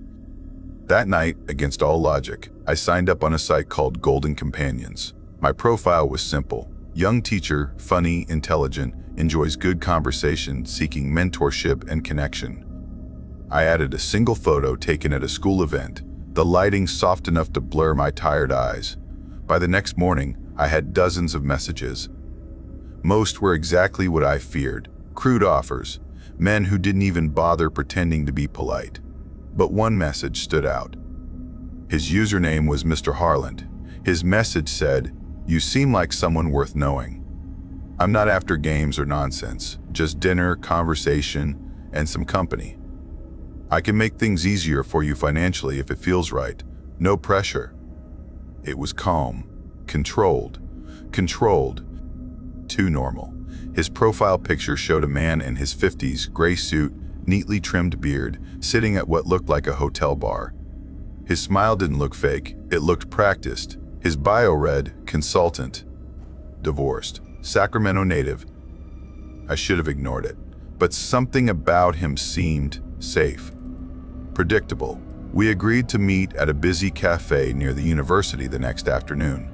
That night, against all logic, I signed up on a site called Golden Companions. My profile was simple: young teacher, funny, intelligent, enjoys good conversation, seeking mentorship and connection. I added a single photo taken at a school event, the lighting soft enough to blur my tired eyes. By the next morning, I had dozens of messages. Most were exactly what I feared: crude offers, men who didn't even bother pretending to be polite. But one message stood out. His username was Mr. Harland. His message said, "You seem like someone worth knowing. I'm not after games or nonsense, just dinner, conversation, and some company. I can make things easier for you financially if it feels right. No pressure." It was calm, controlled, too normal. His profile picture showed a man in his 50s, gray suit, neatly trimmed beard, sitting at what looked like a hotel bar. His smile didn't look fake, it looked practiced. His bio read, "Consultant, divorced, Sacramento native." I should have ignored it, but something about him seemed safe, predictable. We agreed to meet at a busy cafe near the university the next afternoon.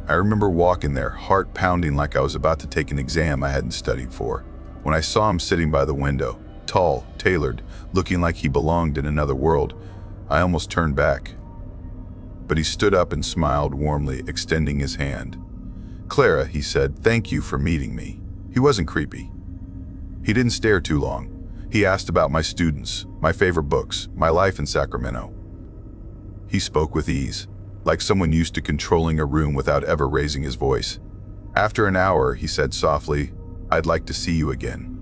I remember walking there, heart pounding like I was about to take an exam I hadn't studied for. When I saw him sitting by the window, tall, tailored, looking like he belonged in another world, I almost turned back. But he stood up and smiled warmly, extending his hand. "Clara," he said, "thank you for meeting me." He wasn't creepy. He didn't stare too long. He asked about my students, my favorite books, my life in Sacramento. He spoke with ease, like someone used to controlling a room without ever raising his voice. After an hour, he said softly, "I'd like to see you again.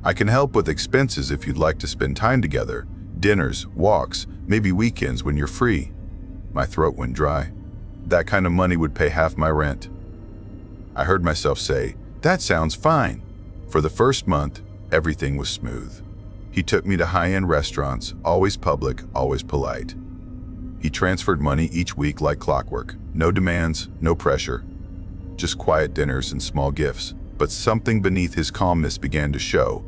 I can help with expenses if you'd like to spend time together. Dinners, walks, maybe weekends when you're free." My throat went dry. That kind of money would pay half my rent. I heard myself say, "That sounds fine." For the first month, everything was smooth. He took me to high-end restaurants, always public, always polite. He transferred money each week like clockwork. No demands, no pressure. Just quiet dinners and small gifts. But something beneath his calmness began to show.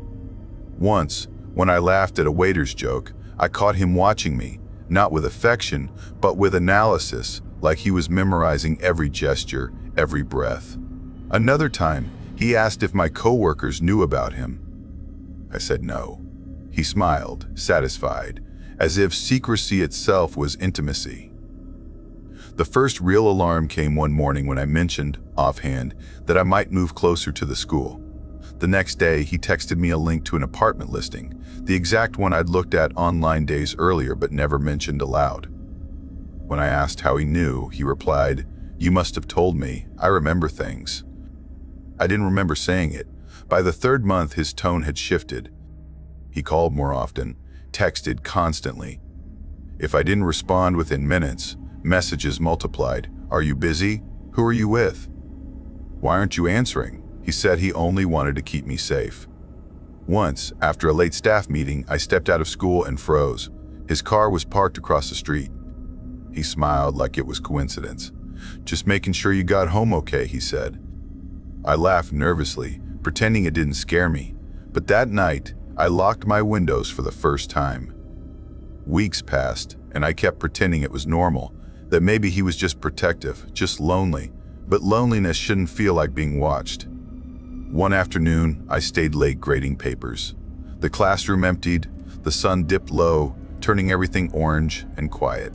Once, when I laughed at a waiter's joke, I caught him watching me, not with affection, but with analysis, like he was memorizing every gesture, every breath. Another time, he asked if my coworkers knew about him. I said no. He smiled, satisfied, as if secrecy itself was intimacy. The first real alarm came one morning when I mentioned, offhand, that I might move closer to the school. The next day, he texted me a link to an apartment listing, the exact one I'd looked at online days earlier but never mentioned aloud. When I asked how he knew, he replied, "You must have told me. I remember things." I didn't remember saying it. By the third month, his tone had shifted. He called more often, texted constantly. If I didn't respond within minutes, messages multiplied. "Are you busy? Who are you with? Why aren't you answering?" He said he only wanted to keep me safe. Once, after a late staff meeting, I stepped out of school and froze. His car was parked across the street. He smiled like it was coincidence. "Just making sure you got home okay," he said. I laughed nervously, pretending it didn't scare me. But that night, I locked my windows for the first time. Weeks passed, and I kept pretending it was normal, that maybe he was just protective, just lonely, but loneliness shouldn't feel like being watched. One afternoon, I stayed late grading papers. The classroom emptied, the sun dipped low, turning everything orange and quiet.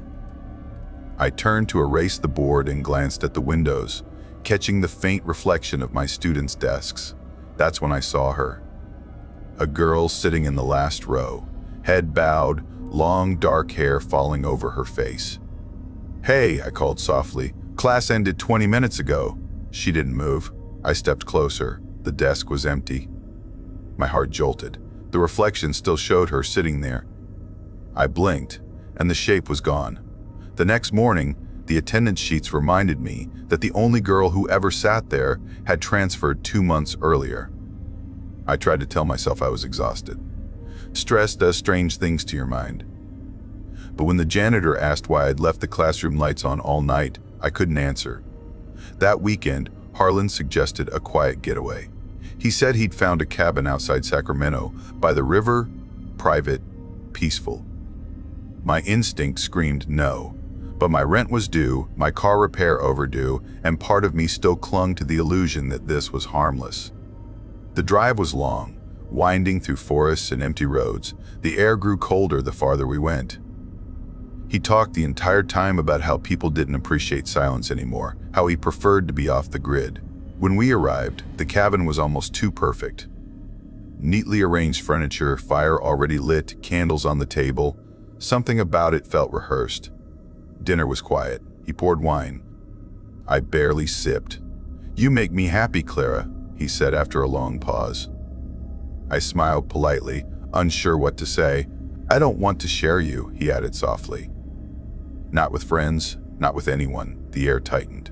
I turned to erase the board and glanced at the windows, catching the faint reflection of my students' desks. That's when I saw her. A girl sitting in the last row, head bowed, long dark hair falling over her face. "Hey," I called softly. "Class ended 20 minutes ago." She didn't move. I stepped closer. The desk was empty. My heart jolted. The reflection still showed her sitting there. I blinked, and the shape was gone. The next morning, the attendance sheets reminded me that the only girl who ever sat there had transferred 2 months earlier. I tried to tell myself I was exhausted. Stress does strange things to your mind. But when the janitor asked why I'd left the classroom lights on all night, I couldn't answer. That weekend, Harlan suggested a quiet getaway. He said he'd found a cabin outside Sacramento, by the river, private, peaceful. My instinct screamed no, but my rent was due, my car repair overdue, and part of me still clung to the illusion that this was harmless. The drive was long, winding through forests and empty roads. The air grew colder the farther we went. He talked the entire time about how people didn't appreciate silence anymore, how he preferred to be off the grid. When we arrived, the cabin was almost too perfect. Neatly arranged furniture, fire already lit, candles on the table. Something about it felt rehearsed. Dinner was quiet. He poured wine. I barely sipped. "You make me happy, Clara," he said after a long pause. I smiled politely, unsure what to say. "I don't want to share you," he added softly. "Not with friends, not with anyone." The air tightened.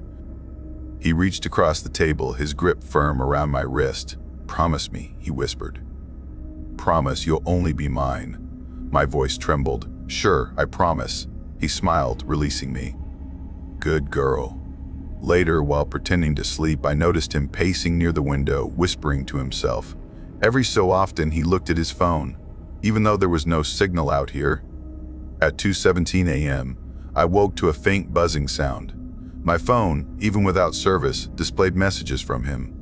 He reached across the table, his grip firm around my wrist. "Promise me," he whispered. "Promise you'll only be mine." My voice trembled. "Sure, I promise." He smiled, releasing me. "Good girl." Later, while pretending to sleep, I noticed him pacing near the window, whispering to himself. Every so often, he looked at his phone, even though there was no signal out here. At 2:17 a.m., I woke to a faint buzzing sound. My phone, even without service, displayed messages from him.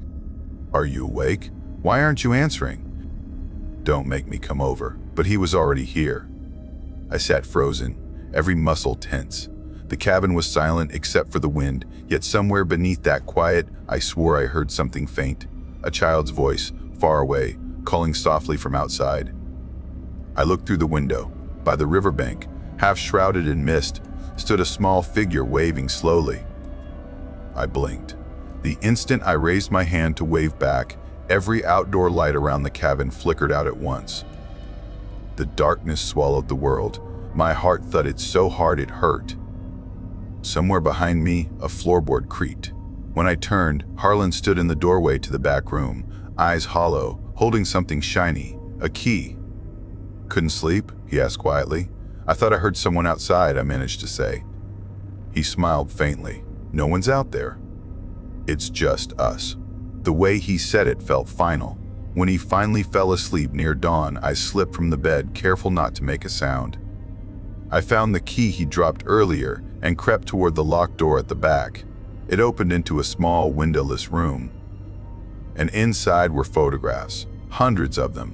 "Are you awake? Why aren't you answering?" "Don't make me come over." But he was already here. I sat frozen, every muscle tense. The cabin was silent except for the wind, yet somewhere beneath that quiet, I swore I heard something faint. A child's voice, far away, calling softly from outside. I looked through the window. By the riverbank, half shrouded in mist, stood a small figure waving slowly. I blinked. The instant I raised my hand to wave back, every outdoor light around the cabin flickered out at once. The darkness swallowed the world. My heart thudded so hard it hurt. Somewhere behind me, a floorboard creaked. When I turned, Harlan stood in the doorway to the back room, eyes hollow, holding something shiny, a key. "Couldn't sleep?" he asked quietly. "I thought I heard someone outside," I managed to say. He smiled faintly. "No one's out there. It's just us." The way he said it felt final. When he finally fell asleep near dawn, I slipped from the bed, careful not to make a sound. I found the key he dropped earlier and crept toward the locked door at the back. It opened into a small, windowless room. And inside were photographs, hundreds of them.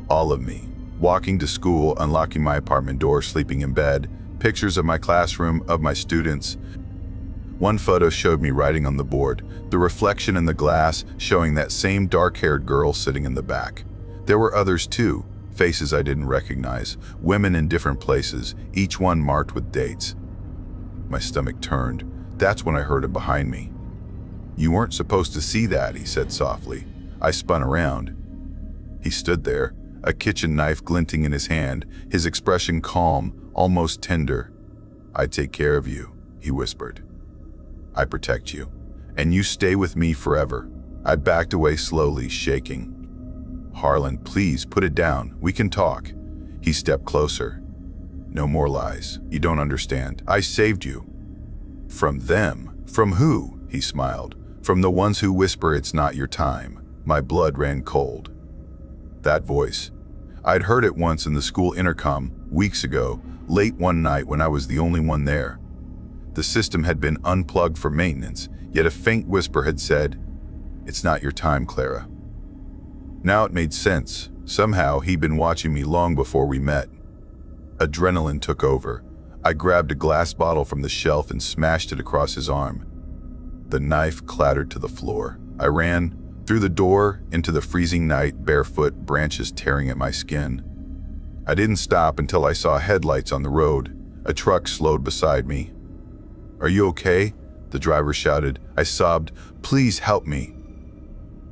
All of me, walking to school, unlocking my apartment door, sleeping in bed, pictures of my classroom, of my students. One photo showed me writing on the board, the reflection in the glass showing that same dark-haired girl sitting in the back. There were others too, faces I didn't recognize, women in different places, each one marked with dates. My stomach turned. That's when I heard it behind me. "You weren't supposed to see that," he said softly. I spun around. He stood there, a kitchen knife glinting in his hand, his expression calm, almost tender. "I take care of you," he whispered. "I protect you, and you stay with me forever." I backed away slowly, shaking. "Harlan, please put it down. We can talk." He stepped closer. "No more lies. You don't understand. I saved you." "From them? From who?" He smiled. "From the ones who whisper it's not your time." My blood ran cold. That voice. I'd heard it once in the school intercom, weeks ago, late one night when I was the only one there. The system had been unplugged for maintenance, yet a faint whisper had said, "It's not your time, Clara." Now it made sense. Somehow he'd been watching me long before we met. Adrenaline took over. I grabbed a glass bottle from the shelf and smashed it across his arm. The knife clattered to the floor. I ran through the door into the freezing night, barefoot, branches tearing at my skin. I didn't stop until I saw headlights on the road. A truck slowed beside me. "Are you okay?" the driver shouted. I sobbed, "Please help me."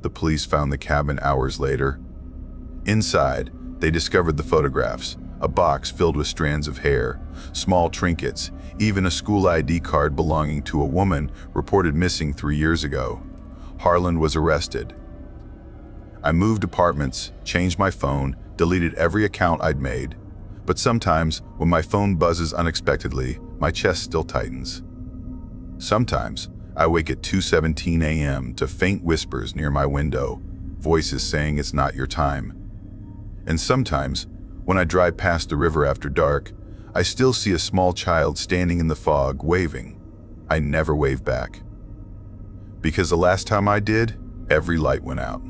The police found the cabin hours later. Inside, they discovered the photographs, a box filled with strands of hair, small trinkets, even a school ID card belonging to a woman reported missing 3 years ago. Harland was arrested. I moved apartments, changed my phone, deleted every account I'd made. But sometimes, when my phone buzzes unexpectedly, my chest still tightens. Sometimes, I wake at 2:17 a.m. to faint whispers near my window, voices saying it's not your time. And sometimes, when I drive past the river after dark, I still see a small child standing in the fog, waving. I never wave back. Because the last time I did, every light went out.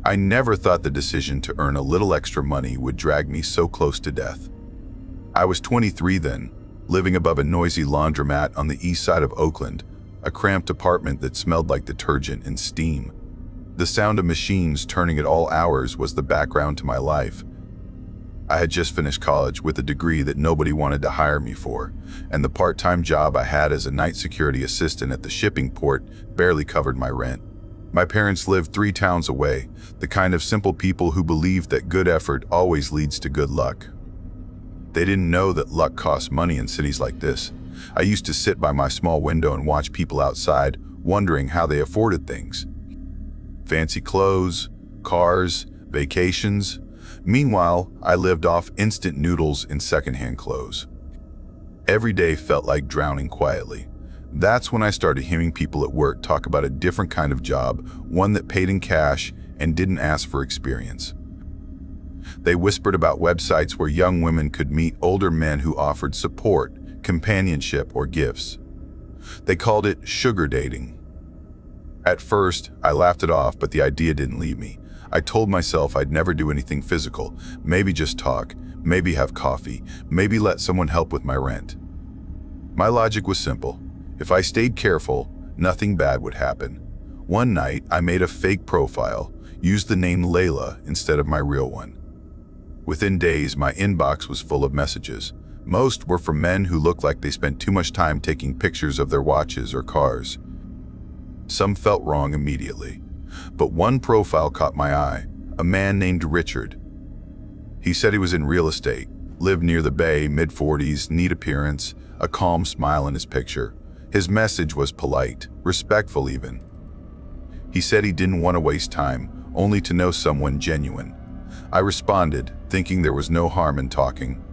I never thought the decision to earn a little extra money would drag me so close to death. I was 23 then, living above a noisy laundromat on the east side of Oakland, a cramped apartment that smelled like detergent and steam. The sound of machines turning at all hours was the background to my life. I had just finished college with a degree that nobody wanted to hire me for, and the part-time job I had as a night security assistant at the shipping port barely covered my rent. My parents lived 3 towns away, the kind of simple people who believed that good effort always leads to good luck. They didn't know that luck costs money in cities like this. I used to sit by my small window and watch people outside, wondering how they afforded things. Fancy clothes, cars, vacations. Meanwhile, I lived off instant noodles and secondhand clothes. Every day felt like drowning quietly. That's when I started hearing people at work talk about a different kind of job, one that paid in cash and didn't ask for experience. They whispered about websites where young women could meet older men who offered support, companionship, or gifts. They called it sugar dating. At first, I laughed it off, but the idea didn't leave me. I told myself I'd never do anything physical, maybe just talk, maybe have coffee, maybe let someone help with my rent. My logic was simple. If I stayed careful, nothing bad would happen. One night, I made a fake profile, used the name Layla instead of my real one. Within days, my inbox was full of messages. Most were from men who looked like they spent too much time taking pictures of their watches or cars. Some felt wrong immediately, but one profile caught my eye, a man named Richard. He said he was in real estate, lived near the bay, mid-40s, neat appearance, a calm smile in his picture. His message was polite, respectful even. He said he didn't want to waste time, only to know someone genuine. I responded, thinking there was no harm in talking.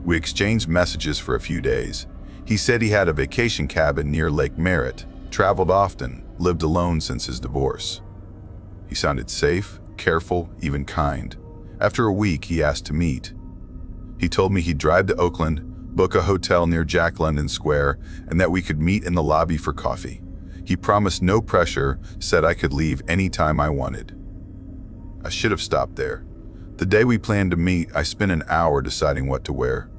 We exchanged messages for a few days. He said he had a vacation cabin near Lake Merritt, traveled often, lived alone since his divorce. He sounded safe, careful, even kind. After a week, he asked to meet. He told me he'd drive to Oakland, book a hotel near Jack London Square, and that we could meet in the lobby for coffee. He promised no pressure, said I could leave anytime I wanted. I should have stopped there. The day we planned to meet, I spent an hour deciding what to wear.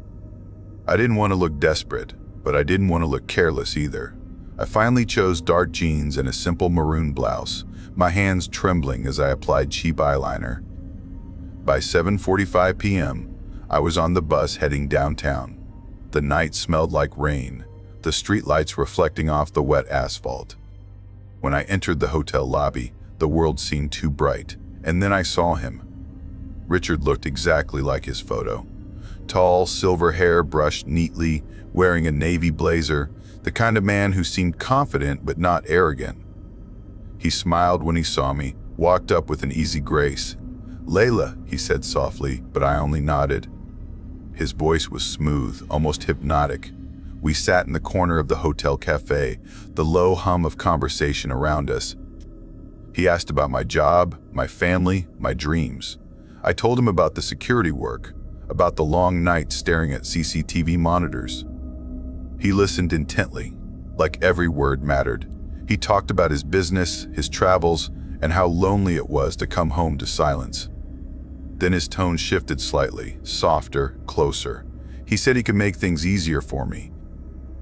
I didn't want to look desperate, but I didn't want to look careless either. I finally chose dark jeans and a simple maroon blouse, my hands trembling as I applied cheap eyeliner. By 7:45 p.m., I was on the bus heading downtown. The night smelled like rain, the streetlights reflecting off the wet asphalt. When I entered the hotel lobby, the world seemed too bright, and then I saw him. Richard looked exactly like his photo. Tall, silver hair brushed neatly, wearing a navy blazer, the kind of man who seemed confident but not arrogant. He smiled when he saw me, walked up with an easy grace. "Layla," he said softly, but I only nodded. His voice was smooth, almost hypnotic. We sat in the corner of the hotel cafe, the low hum of conversation around us. He asked about my job, my family, my dreams. I told him about the security work, about the long nights staring at CCTV monitors. He listened intently, like every word mattered. He talked about his business, his travels, and how lonely it was to come home to silence. Then his tone shifted slightly, softer, closer. He said he could make things easier for me.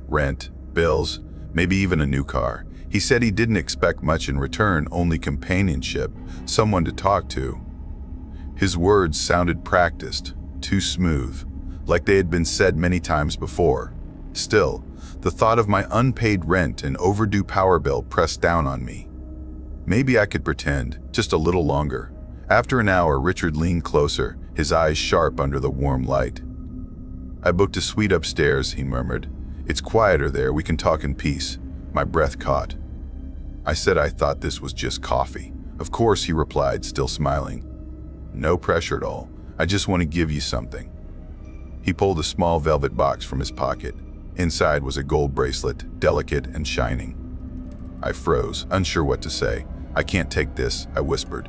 Rent, bills, maybe even a new car. He said he didn't expect much in return, only companionship, someone to talk to. His words sounded practiced, too smooth, like they had been said many times before. Still, The thought of my unpaid rent and overdue power bill pressed down on me. Maybe I could pretend, just a little longer. After an hour, Richard leaned closer, his eyes sharp under the warm light. "I booked a suite upstairs," he murmured. "It's quieter there, we can talk in peace." My breath caught. I said I thought this was just coffee. "Of course," he replied, still smiling. "No pressure at all. I just want to give you something." He pulled a small velvet box from his pocket. Inside was a gold bracelet, delicate and shining. I froze, unsure what to say. "I can't take this," I whispered.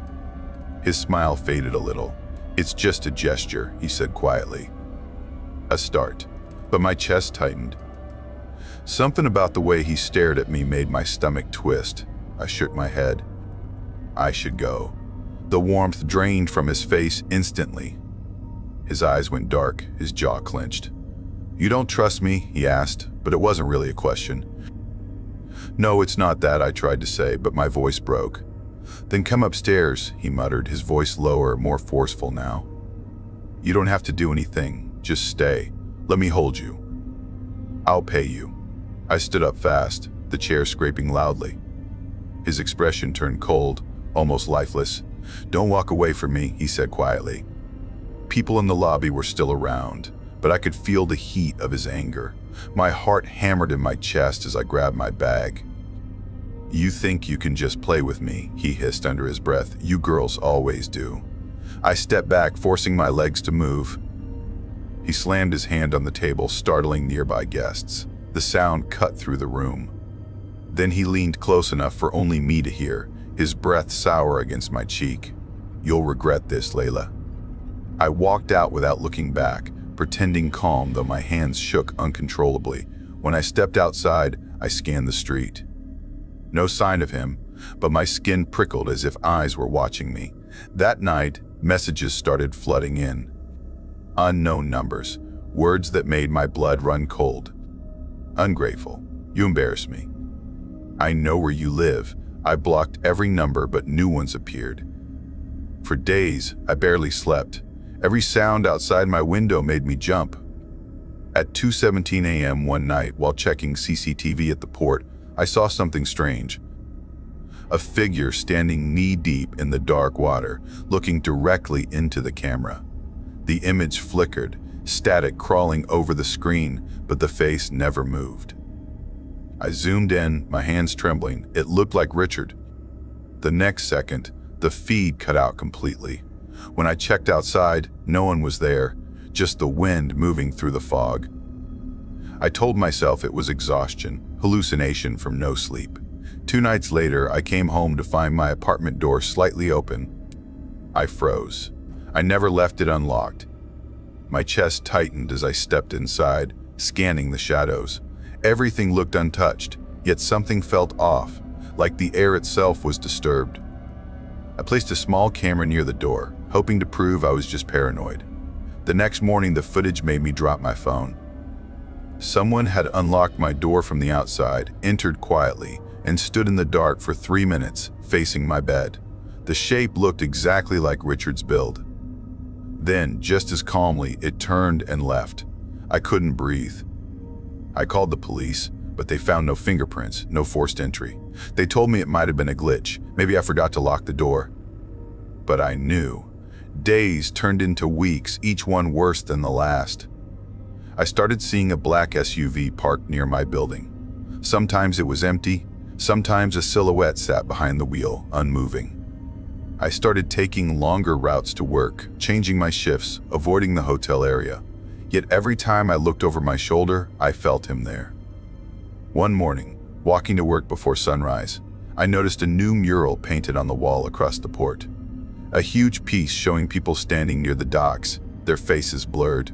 His smile faded a little. "It's just a gesture," he said quietly. A start, but my chest tightened. Something about the way he stared at me made my stomach twist. I shook my head. I should go. The warmth drained from his face instantly. His eyes went dark, his jaw clenched. "You don't trust me?" he asked, but it wasn't really a question. "No, it's not that," I tried to say, but my voice broke. "Then come upstairs," he muttered, his voice lower, more forceful now. "You don't have to do anything. Just stay. Let me hold you. I'll pay you." I stood up fast, the chair scraping loudly. His expression turned cold, almost lifeless. "Don't walk away from me," he said quietly. People in the lobby were still around, but I could feel the heat of his anger. My heart hammered in my chest as I grabbed my bag. "You think you can just play with me," he hissed under his breath. "You girls always do." I stepped back, forcing my legs to move. He slammed his hand on the table, startling nearby guests. The sound cut through the room. Then he leaned close enough for only me to hear, his breath sour against my cheek. "You'll regret this, Layla." I walked out without looking back, pretending calm though my hands shook uncontrollably. When I stepped outside, I scanned the street. No sign of him, but my skin prickled as if eyes were watching me. That night, messages started flooding in. Unknown numbers, words that made my blood run cold. "Ungrateful. You embarrass me." "I know where you live." I blocked every number, but new ones appeared. For days, I barely slept. Every sound outside my window made me jump. At 2:17 a.m. one night, while checking CCTV at the port, I saw something strange. A figure standing knee-deep in the dark water, looking directly into the camera. The image flickered, static crawling over the screen, but the face never moved. I zoomed in, my hands trembling. It looked like Richard. The next second, the feed cut out completely. When I checked outside, no one was there, just the wind moving through the fog. I told myself it was exhaustion, hallucination from no sleep. 2 nights later, I came home to find my apartment door slightly open. I froze. I never left it unlocked. My chest tightened as I stepped inside, scanning the shadows. Everything looked untouched, yet something felt off, like the air itself was disturbed. I placed a small camera near the door, hoping to prove I was just paranoid. The next morning, the footage made me drop my phone. Someone had unlocked my door from the outside, entered quietly, and stood in the dark for 3 minutes, facing my bed. The shape looked exactly like Richard's build. Then, just as calmly, it turned and left. I couldn't breathe. I called the police, but they found no fingerprints, no forced entry. They told me it might have been a glitch. Maybe I forgot to lock the door. But I knew. Days turned into weeks, each one worse than the last. I started seeing a black SUV parked near my building. Sometimes it was empty, sometimes a silhouette sat behind the wheel, unmoving. I started taking longer routes to work, changing my shifts, avoiding the hotel area. Yet every time I looked over my shoulder, I felt him there. One morning, walking to work before sunrise, I noticed a new mural painted on the wall across the port. A huge piece showing people standing near the docks, their faces blurred.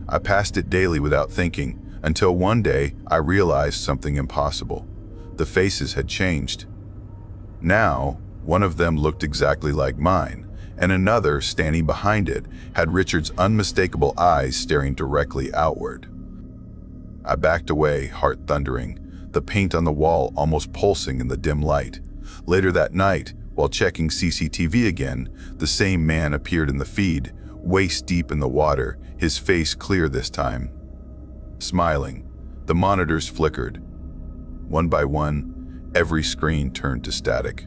I passed it daily without thinking, until one day I realized something impossible. The faces had changed. Now, one of them looked exactly like mine, and another, standing behind it, had Richard's unmistakable eyes staring directly outward. I backed away, heart thundering, the paint on the wall almost pulsing in the dim light. Later that night, while checking CCTV again, the same man appeared in the feed, waist deep in the water, his face clear this time. Smiling, The monitors flickered. One by one, every screen turned to static.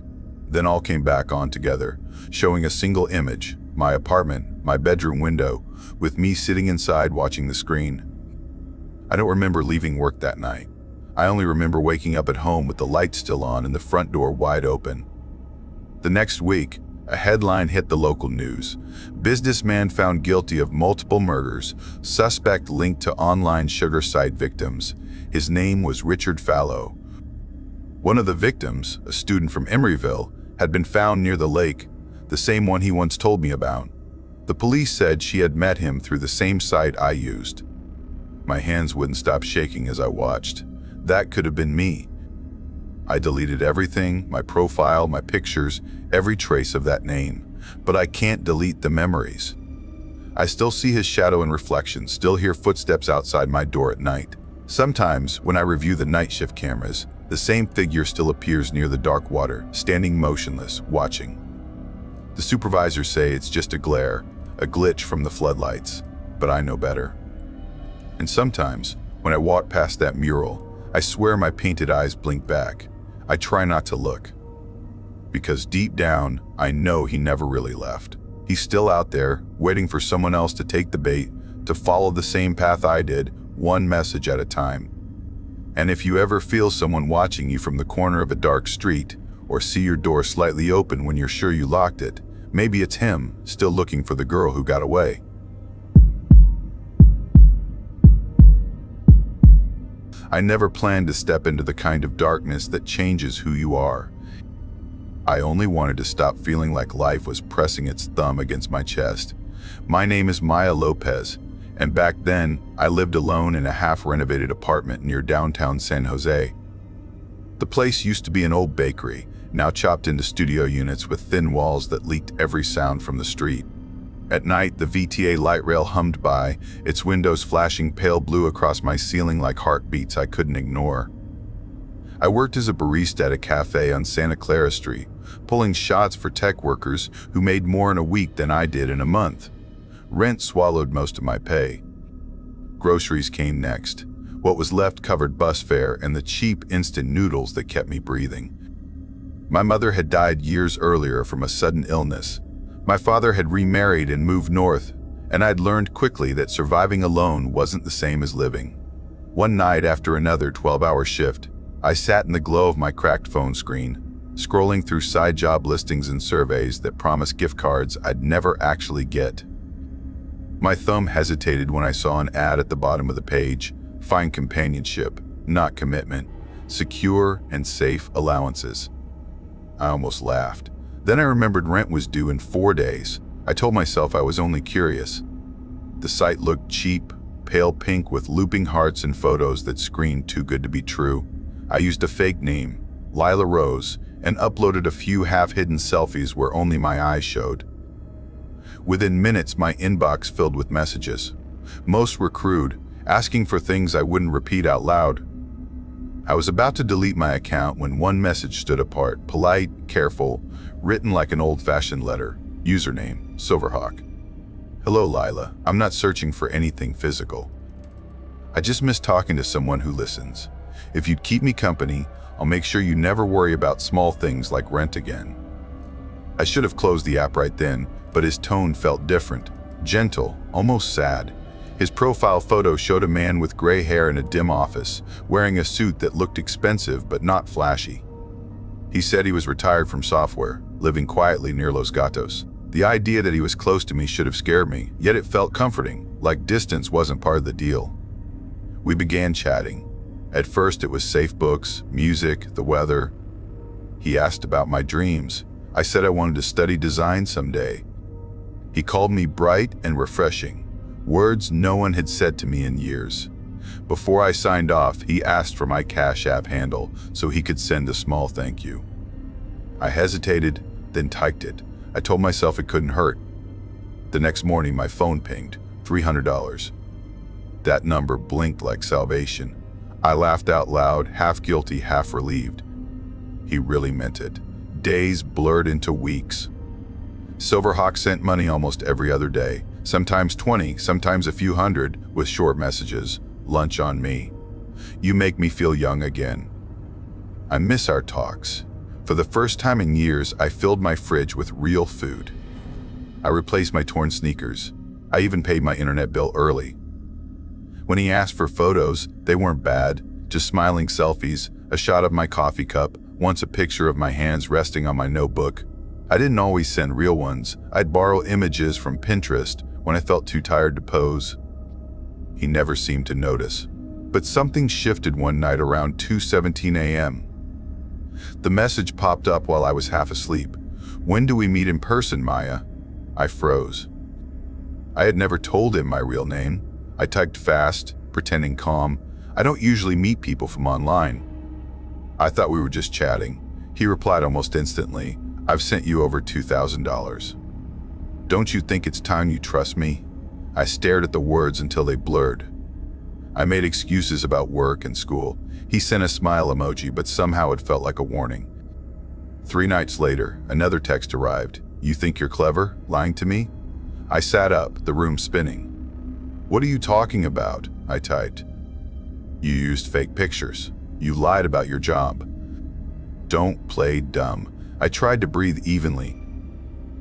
Then all came back on together, showing a single image, my apartment, my bedroom window, with me sitting inside watching the screen. I don't remember leaving work that night. I only remember waking up at home with the lights still on and the front door wide open. The next week, a headline hit the local news. Businessman found guilty of multiple murders, suspect linked to online sugar site victims. His name was Richard Fallow. One of the victims, a student from Emeryville, had been found near the lake, the same one he once told me about. The police said she had met him through the same site I used. My hands wouldn't stop shaking as I watched. That could have been me. I deleted everything, my profile, my pictures, every trace of that name, but I can't delete the memories. I still see his shadow and reflection, still hear footsteps outside my door at night. Sometimes, when I review the night shift cameras, the same figure still appears near the dark water, standing motionless, watching. The supervisors say it's just a glare, a glitch from the floodlights, but I know better. And sometimes, when I walk past that mural, I swear my painted eyes blink back. I try not to look. Because deep down, I know he never really left. He's still out there, waiting for someone else to take the bait, to follow the same path I did, one message at a time. And if you ever feel someone watching you from the corner of a dark street, or see your door slightly open when you're sure you locked it, maybe it's him, still looking for the girl who got away. I never planned to step into the kind of darkness that changes who you are. I only wanted to stop feeling like life was pressing its thumb against my chest. My name is Maya Lopez, and back then, I lived alone in a half-renovated apartment near downtown San Jose. The place used to be an old bakery, now chopped into studio units with thin walls that leaked every sound from the street. At night, the VTA light rail hummed by, its windows flashing pale blue across my ceiling like heartbeats I couldn't ignore. I worked as a barista at a cafe on Santa Clara Street, pulling shots for tech workers who made more in a week than I did in a month. Rent swallowed most of my pay. Groceries came next. What was left covered bus fare and the cheap instant noodles that kept me breathing. My mother had died years earlier from a sudden illness. My father had remarried and moved north, and I'd learned quickly that surviving alone wasn't the same as living. One night after another 12-hour shift, I sat in the glow of my cracked phone screen, scrolling through side job listings and surveys that promised gift cards I'd never actually get. My thumb hesitated when I saw an ad at the bottom of the page: find companionship, not commitment, secure and safe allowances. I almost laughed. Then I remembered rent was due in 4 days. I told myself I was only curious. The site looked cheap, pale pink with looping hearts and photos that screamed too good to be true. I used a fake name, Lila Rose, and uploaded a few half-hidden selfies where only my eyes showed. Within minutes, my inbox filled with messages. Most were crude, asking for things I wouldn't repeat out loud. I was about to delete my account when one message stood apart, polite, careful, written like an old-fashioned letter. Username, Silverhawk. Hello, Lila. I'm not searching for anything physical. I just miss talking to someone who listens. If you'd keep me company, I'll make sure you never worry about small things like rent again. I should have closed the app right then, but his tone felt different, gentle, almost sad. His profile photo showed a man with gray hair in a dim office, wearing a suit that looked expensive but not flashy. He said he was retired from software, living quietly near Los Gatos. The idea that he was close to me should have scared me, yet it felt comforting, like distance wasn't part of the deal. We began chatting. At first it was safe books, music, the weather. He asked about my dreams. I said I wanted to study design someday. He called me bright and refreshing, words no one had said to me in years. Before I signed off, he asked for my Cash App handle so he could send a small thank you. I hesitated, then typed it. I told myself it couldn't hurt. The next morning, my phone pinged, $300. That number blinked like salvation. I laughed out loud, half guilty, half relieved. He really meant it. Days blurred into weeks. Silverhawk sent money almost every other day, sometimes 20, sometimes a few hundred, with short messages. Lunch on me. You make me feel young again. I miss our talks. For the first time in years, I filled my fridge with real food. I replaced my torn sneakers. I even paid my internet bill early. When he asked for photos, they weren't bad, just smiling selfies, a shot of my coffee cup, once a picture of my hands resting on my notebook. I didn't always send real ones. I'd borrow images from Pinterest when I felt too tired to pose. He never seemed to notice. But something shifted one night around 2:17 a.m. The message popped up while I was half asleep. "When do we meet in person, Maya?" I froze. I had never told him my real name. I typed fast, pretending calm. I don't usually meet people from online. I thought we were just chatting. He replied almost instantly, "I've sent you over $2,000. Don't you think it's time you trust me?" I stared at the words until they blurred. I made excuses about work and school. He sent a smile emoji, but somehow it felt like a warning. 3 nights later, another text arrived. "You think you're clever, lying to me?" I sat up, the room spinning. "What are you talking about?" I typed. "You used fake pictures. You lied about your job." "Don't play dumb." I tried to breathe evenly.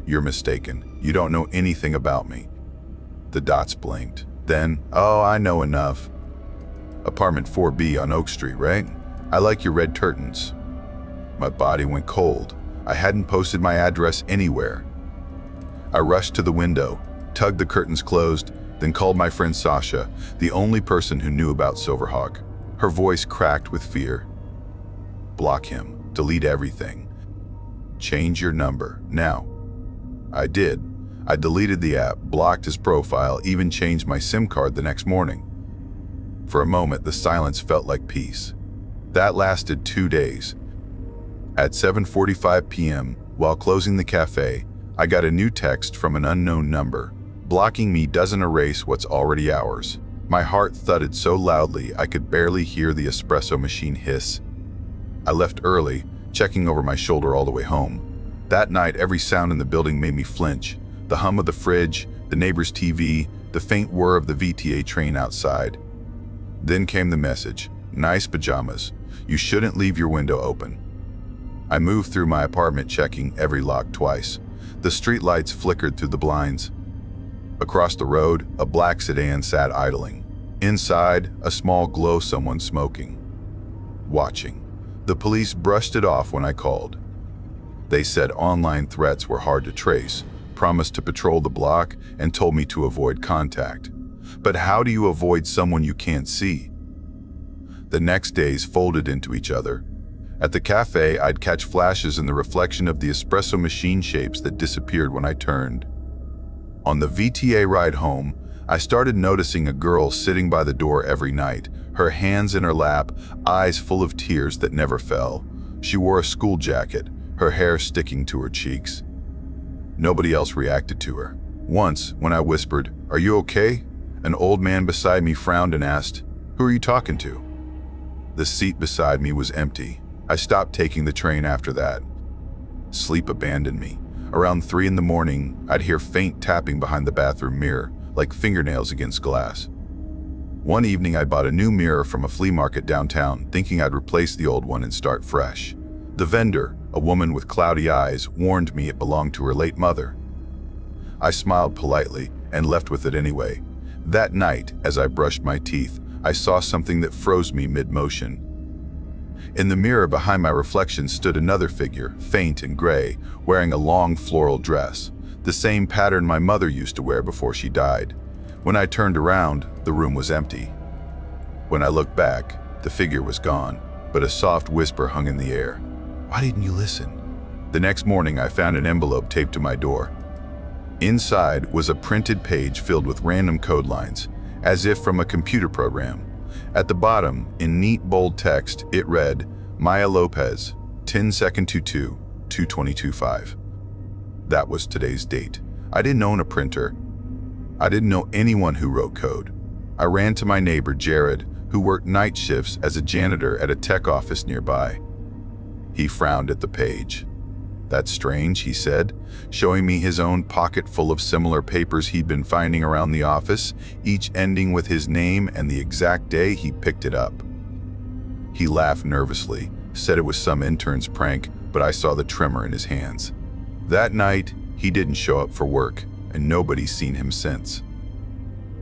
"You're mistaken. You don't know anything about me." The dots blinked. Then, "Oh, I know enough. Apartment 4B on Oak Street, right? I like your red curtains." My body went cold. I hadn't posted my address anywhere. I rushed to the window, tugged the curtains closed, then called my friend Sasha, the only person who knew about Silverhawk. Her voice cracked with fear. "Block him. Delete everything. Change your number, now." I did. I deleted the app, blocked his profile, even changed my SIM card the next morning. For a moment, the silence felt like peace. That lasted 2 days. At 7:45 p.m., while closing the cafe, I got a new text from an unknown number. "Blocking me doesn't erase what's already ours." My heart thudded so loudly I could barely hear the espresso machine hiss. I left early, checking over my shoulder all the way home. That night, every sound in the building made me flinch. The hum of the fridge, the neighbor's TV, the faint whir of the VTA train outside. Then came the message, "Nice pajamas. You shouldn't leave your window open." I moved through my apartment, checking every lock twice. The streetlights flickered through the blinds. Across the road, a black sedan sat idling. Inside, a small glow, someone smoking. Watching. The police brushed it off when I called. They said online threats were hard to trace, promised to patrol the block, and told me to avoid contact. But how do you avoid someone you can't see? The next days folded into each other. At the cafe, I'd catch flashes in the reflection of the espresso machine shapes that disappeared when I turned. On the VTA ride home, I started noticing a girl sitting by the door every night, her hands in her lap, eyes full of tears that never fell. She wore a school jacket, her hair sticking to her cheeks. Nobody else reacted to her. Once, when I whispered, "Are you okay?" an old man beside me frowned and asked, "Who are you talking to?" The seat beside me was empty. I stopped taking the train after that. Sleep abandoned me. Around 3 in the morning, I'd hear faint tapping behind the bathroom mirror, like fingernails against glass. One evening, I bought a new mirror from a flea market downtown, thinking I'd replace the old one and start fresh. The vendor, a woman with cloudy eyes, warned me it belonged to her late mother. I smiled politely and left with it anyway. That night, as I brushed my teeth, I saw something that froze me mid-motion. In the mirror behind my reflection stood another figure, faint and gray, wearing a long floral dress, the same pattern my mother used to wear before she died. When I turned around, the room was empty. When I looked back, the figure was gone, but a soft whisper hung in the air. "Why didn't you listen?" The next morning, I found an envelope taped to my door. Inside was a printed page filled with random code lines, as if from a computer program. At the bottom, in neat bold text, it read, "Maya Lopez, 10/2/22, 222.5. That was today's date. I didn't own a printer. I didn't know anyone who wrote code. I ran to my neighbor, Jared, who worked night shifts as a janitor at a tech office nearby. He frowned at the page. "That's strange," he said, showing me his own pocket full of similar papers he'd been finding around the office, each ending with his name and the exact day he picked it up. He laughed nervously, said it was some intern's prank, but I saw the tremor in his hands. That night, he didn't show up for work, and nobody's seen him since.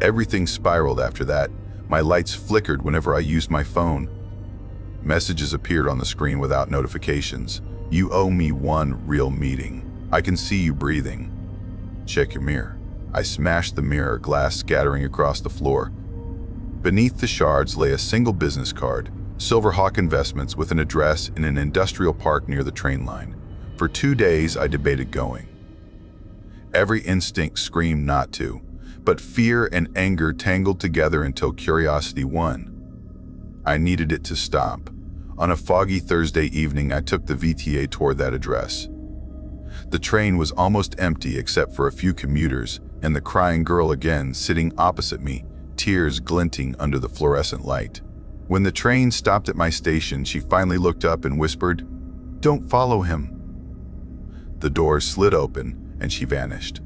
Everything spiraled after that. My lights flickered whenever I used my phone. Messages appeared on the screen without notifications. You owe me one real meeting. I can see you breathing. Check your mirror. I smashed the mirror, glass scattering across the floor. Beneath the shards lay a single business card, Silverhawk Investments, with an address in an industrial park near the train line. For 2 days, I debated going. Every instinct screamed not to, but fear and anger tangled together until curiosity won. I needed it to stop. On a foggy Thursday evening, I took the VTA toward that address. The train was almost empty except for a few commuters, and the crying girl again sitting opposite me, tears glinting under the fluorescent light. When the train stopped at my station, she finally looked up and whispered, "Don't follow him." The doors slid open, and she vanished.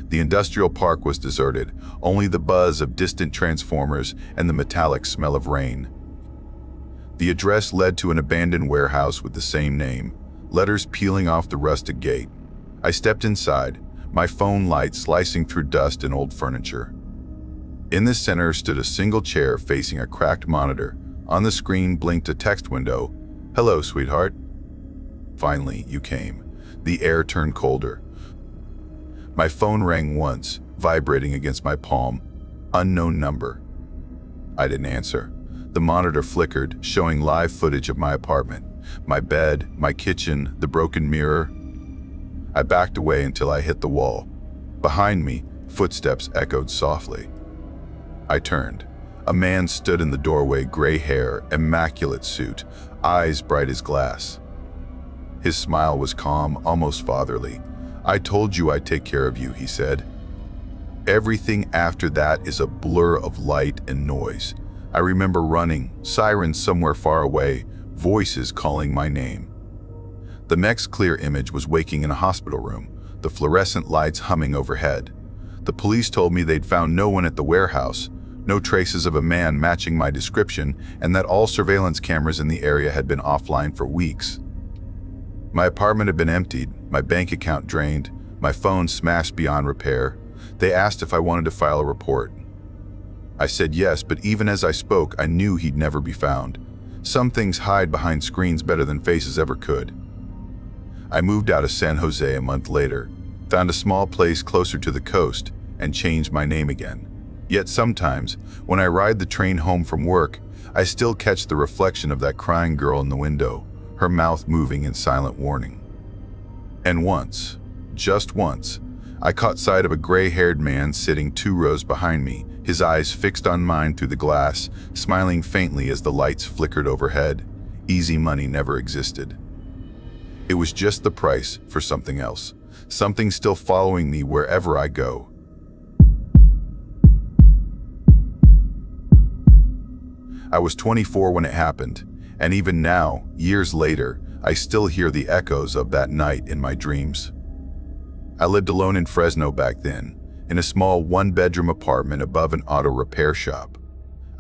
The industrial park was deserted, only the buzz of distant transformers and the metallic smell of rain. The address led to an abandoned warehouse with the same name, letters peeling off the rusted gate. I stepped inside, my phone light slicing through dust and old furniture. In the center stood a single chair facing a cracked monitor. On the screen blinked a text window. "Hello, sweetheart." Finally, you came. The air turned colder. My phone rang once, vibrating against my palm. Unknown number. I didn't answer. The monitor flickered, showing live footage of my apartment. My bed, my kitchen, the broken mirror. I backed away until I hit the wall. Behind me, footsteps echoed softly. I turned. A man stood in the doorway, gray hair, immaculate suit, eyes bright as glass. His smile was calm, almost fatherly. "I told you I'd take care of you," he said. Everything after that is a blur of light and noise. I remember running, sirens somewhere far away, voices calling my name. The next clear image was waking in a hospital room, the fluorescent lights humming overhead. The police told me they'd found no one at the warehouse, no traces of a man matching my description, and that all surveillance cameras in the area had been offline for weeks. My apartment had been emptied, my bank account drained, my phone smashed beyond repair. They asked if I wanted to file a report. I said yes, but even as I spoke, I knew he'd never be found. Some things hide behind screens better than faces ever could. I moved out of San Jose a month later, found a small place closer to the coast, and changed my name again. Yet sometimes, when I ride the train home from work, I still catch the reflection of that crying girl in the window, her mouth moving in silent warning. And once, just once, I caught sight of a gray-haired man sitting 2 rows behind me, his eyes fixed on mine through the glass, smiling faintly as the lights flickered overhead. Easy money never existed. It was just the price for something else, something still following me wherever I go. I was 24 when it happened, and even now, years later, I still hear the echoes of that night in my dreams. I lived alone in Fresno back then, in a small 1-bedroom apartment above an auto repair shop.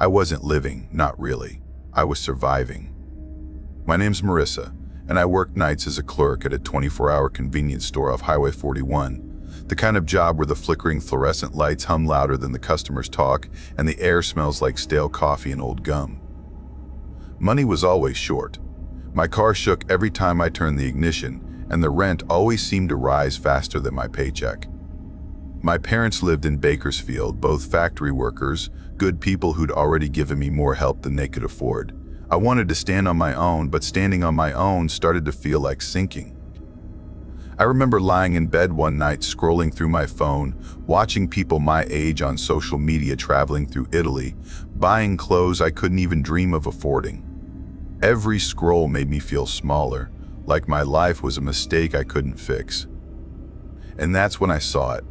I wasn't living, not really. I was surviving. My name's Marissa, and I worked nights as a clerk at a 24-hour convenience store off Highway 41, the kind of job where the flickering fluorescent lights hum louder than the customers talk and the air smells like stale coffee and old gum. Money was always short. My car shook every time I turned the ignition, and the rent always seemed to rise faster than my paycheck. My parents lived in Bakersfield, both factory workers, good people who'd already given me more help than they could afford. I wanted to stand on my own, but standing on my own started to feel like sinking. I remember lying in bed one night, scrolling through my phone, watching people my age on social media traveling through Italy, buying clothes I couldn't even dream of affording. Every scroll made me feel smaller, like my life was a mistake I couldn't fix. And that's when I saw it.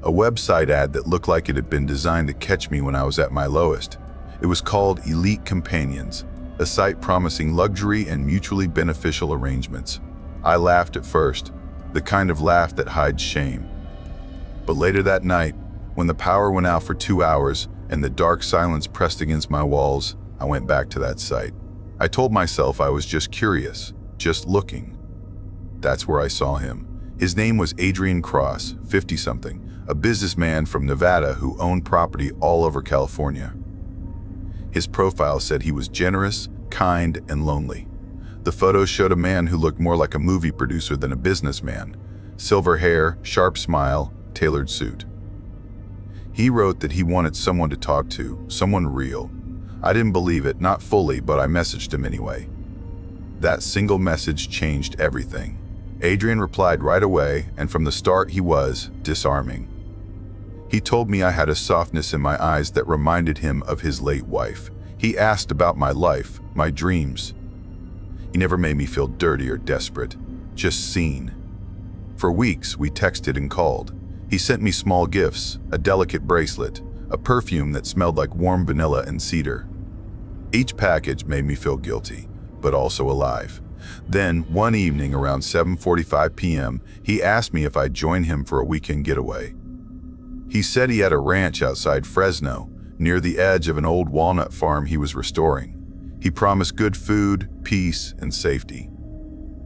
A website ad that looked like it had been designed to catch me when I was at my lowest. It was called Elite Companions, a site promising luxury and mutually beneficial arrangements. I laughed at first, the kind of laugh that hides shame. But later that night, when the power went out for 2 hours and the dark silence pressed against my walls, I went back to that site. I told myself I was just curious, just looking. That's where I saw him. His name was Adrian Cross, 50-something, a businessman from Nevada who owned property all over California. His profile said he was generous, kind, and lonely. The photos showed a man who looked more like a movie producer than a businessman. Silver hair, sharp smile, tailored suit. He wrote that he wanted someone to talk to, someone real. I didn't believe it, not fully, but I messaged him anyway. That single message changed everything. Adrian replied right away, and from the start he was disarming. He told me I had a softness in my eyes that reminded him of his late wife. He asked about my life, my dreams. He never made me feel dirty or desperate, just seen. For weeks we texted and called. He sent me small gifts, a delicate bracelet, a perfume that smelled like warm vanilla and cedar. Each package made me feel guilty, but also alive. Then, one evening around 7:45 p.m., he asked me if I'd join him for a weekend getaway. He said he had a ranch outside Fresno, near the edge of an old walnut farm he was restoring. He promised good food, peace, and safety.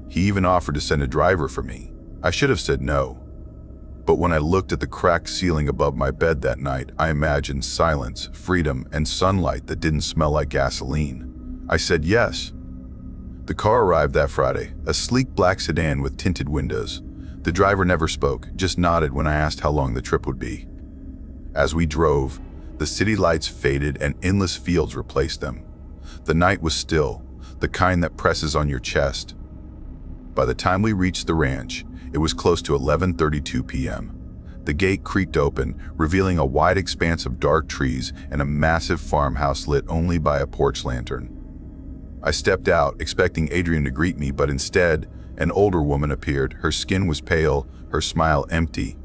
He even offered to send a driver for me. I should have said no. But when I looked at the cracked ceiling above my bed that night, I imagined silence, freedom, and sunlight that didn't smell like gasoline. I said yes. The car arrived that Friday, a sleek black sedan with tinted windows. The driver never spoke, just nodded when I asked how long the trip would be. As we drove, the city lights faded and endless fields replaced them. The night was still, the kind that presses on your chest. By the time we reached the ranch, it was close to 11:32 p.m. The gate creaked open, revealing a wide expanse of dark trees and a massive farmhouse lit only by a porch lantern. I stepped out, expecting Adrian to greet me, but instead, an older woman appeared. Her skin was pale, her smile empty.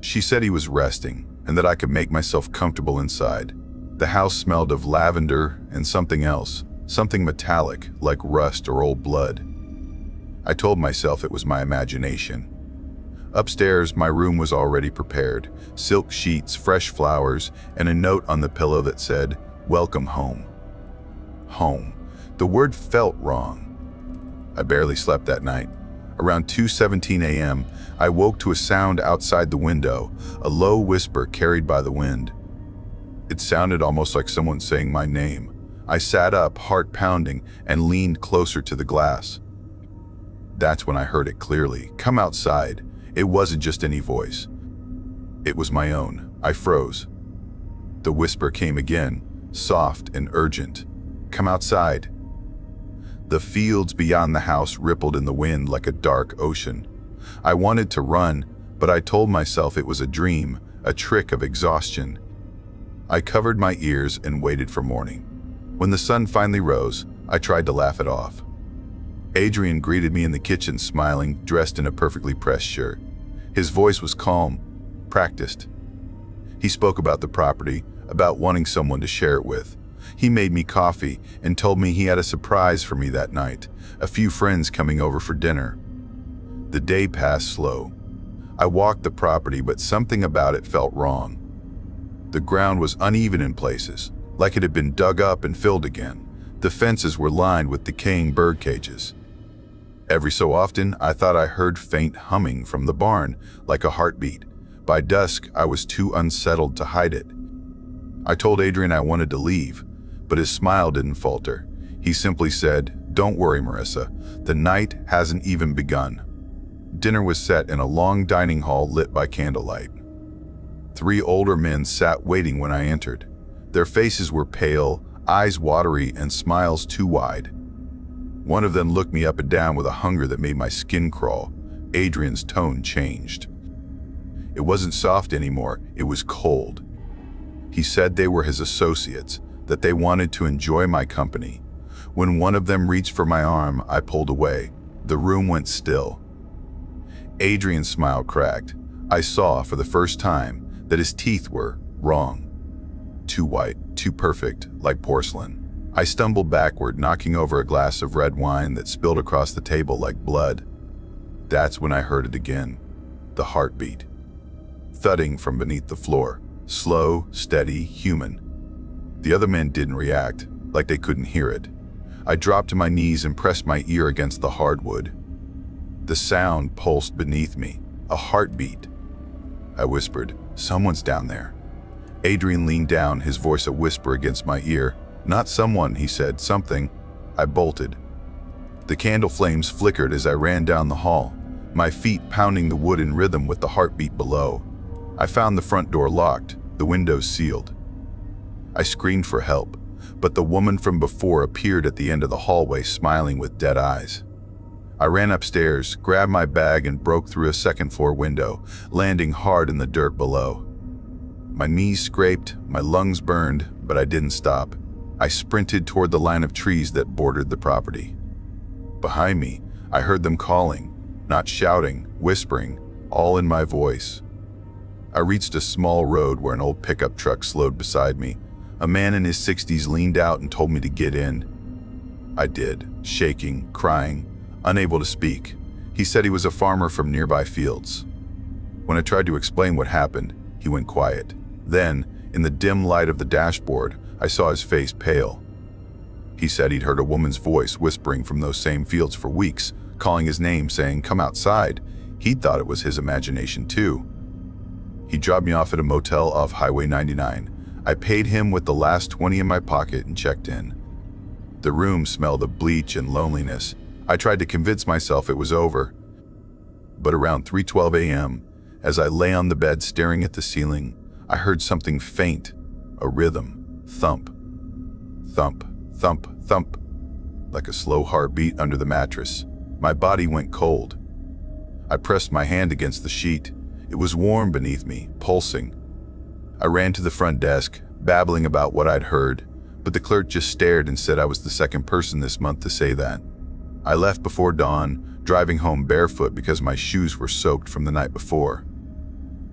She said he was resting, and that I could make myself comfortable inside. The house smelled of lavender and something else, something metallic, like rust or old blood. I told myself it was my imagination. Upstairs, my room was already prepared. Silk sheets, fresh flowers, and a note on the pillow that said, "Welcome home." Home. The word felt wrong. I barely slept that night. Around 2:17 a.m., I woke to a sound outside the window, a low whisper carried by the wind. It sounded almost like someone saying my name. I sat up, heart pounding, and leaned closer to the glass. That's when I heard it clearly. Come outside. It wasn't just any voice. It was my own. I froze. The whisper came again, soft and urgent. Come outside. The fields beyond the house rippled in the wind like a dark ocean. I wanted to run, but I told myself it was a dream, a trick of exhaustion. I covered my ears and waited for morning. When the sun finally rose, I tried to laugh it off. Adrian greeted me in the kitchen, smiling, dressed in a perfectly pressed shirt. His voice was calm, practiced. He spoke about the property, about wanting someone to share it with. He made me coffee and told me he had a surprise for me that night, a few friends coming over for dinner. The day passed slow. I walked the property, but something about it felt wrong. The ground was uneven in places, like it had been dug up and filled again. The fences were lined with decaying bird cages. Every so often, I thought I heard faint humming from the barn, like a heartbeat. By dusk, I was too unsettled to hide it. I told Adrian I wanted to leave, but his smile didn't falter. He simply said, "Don't worry, Marissa. The night hasn't even begun." Dinner was set in a long dining hall lit by candlelight. 3 older men sat waiting when I entered. Their faces were pale, eyes watery, and smiles too wide. One of them looked me up and down with a hunger that made my skin crawl. Adrian's tone changed. It wasn't soft anymore, it was cold. He said they were his associates, that they wanted to enjoy my company. When one of them reached for my arm, I pulled away. The room went still. Adrian's smile cracked. I saw, for the first time, that his teeth were wrong. Too white, too perfect, like porcelain. I stumbled backward, knocking over a glass of red wine that spilled across the table like blood. That's when I heard it again. The heartbeat. Thudding from beneath the floor. Slow, steady, human. The other men didn't react, like they couldn't hear it. I dropped to my knees and pressed my ear against the hardwood. The sound pulsed beneath me, a heartbeat. I whispered, "Someone's down there." Adrian leaned down, his voice a whisper against my ear. "Not someone," he said, "something." I bolted. The candle flames flickered as I ran down the hall, my feet pounding the wood in rhythm with the heartbeat below. I found the front door locked, the windows sealed. I screamed for help, but the woman from before appeared at the end of the hallway, smiling with dead eyes. I ran upstairs, grabbed my bag, and broke through a second-floor window, landing hard in the dirt below. My knees scraped, my lungs burned, but I didn't stop. I sprinted toward the line of trees that bordered the property. Behind me, I heard them calling, not shouting, whispering, all in my voice. I reached a small road where an old pickup truck slowed beside me. A man in his 60s leaned out and told me to get in. I did, shaking, crying, unable to speak. He said he was a farmer from nearby fields. When I tried to explain what happened, he went quiet. Then, in the dim light of the dashboard, I saw his face pale. He said he'd heard a woman's voice whispering from those same fields for weeks, calling his name, saying, "Come outside." He'd thought it was his imagination too. He dropped me off at a motel off Highway 99. I paid him with the last 20 in my pocket and checked in. The room smelled of bleach and loneliness. I tried to convince myself it was over. But around 3:12 a.m., as I lay on the bed staring at the ceiling, I heard something faint, a rhythm, thump, thump, thump, thump, like a slow heartbeat under the mattress. My body went cold. I pressed my hand against the sheet. It was warm beneath me, pulsing. I ran to the front desk, babbling about what I'd heard, but the clerk just stared and said I was the second person this month to say that. I left before dawn, driving home barefoot because my shoes were soaked from the night before.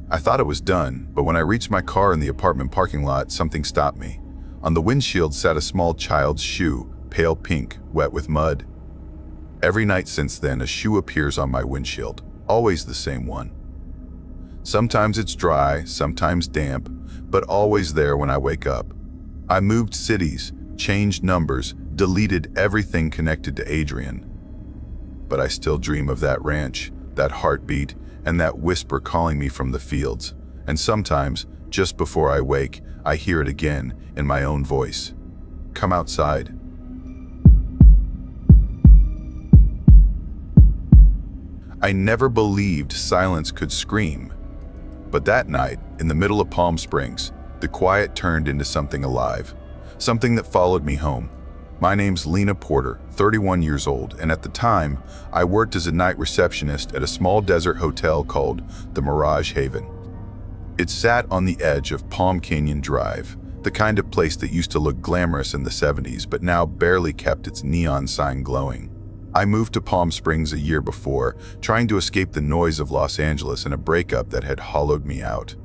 I thought it was done, but when I reached my car in the apartment parking lot, something stopped me. On the windshield sat a small child's shoe, pale pink, wet with mud. Every night since then, a shoe appears on my windshield, always the same one. Sometimes it's dry, sometimes damp, but always there when I wake up. I moved cities, changed numbers, deleted everything connected to Adrian. But I still dream of that ranch, that heartbeat, and that whisper calling me from the fields. And sometimes, just before I wake, I hear it again in my own voice. "Come outside." I never believed silence could scream. But that night, in the middle of Palm Springs, the quiet turned into something alive, something that followed me home. My name's Lena Porter, 31 years old, and at the time, I worked as a night receptionist at a small desert hotel called the Mirage Haven. It sat on the edge of Palm Canyon Drive, the kind of place that used to look glamorous in the 70s, but now barely kept its neon sign glowing. I moved to Palm Springs a year before, trying to escape the noise of Los Angeles and a breakup that had hollowed me out.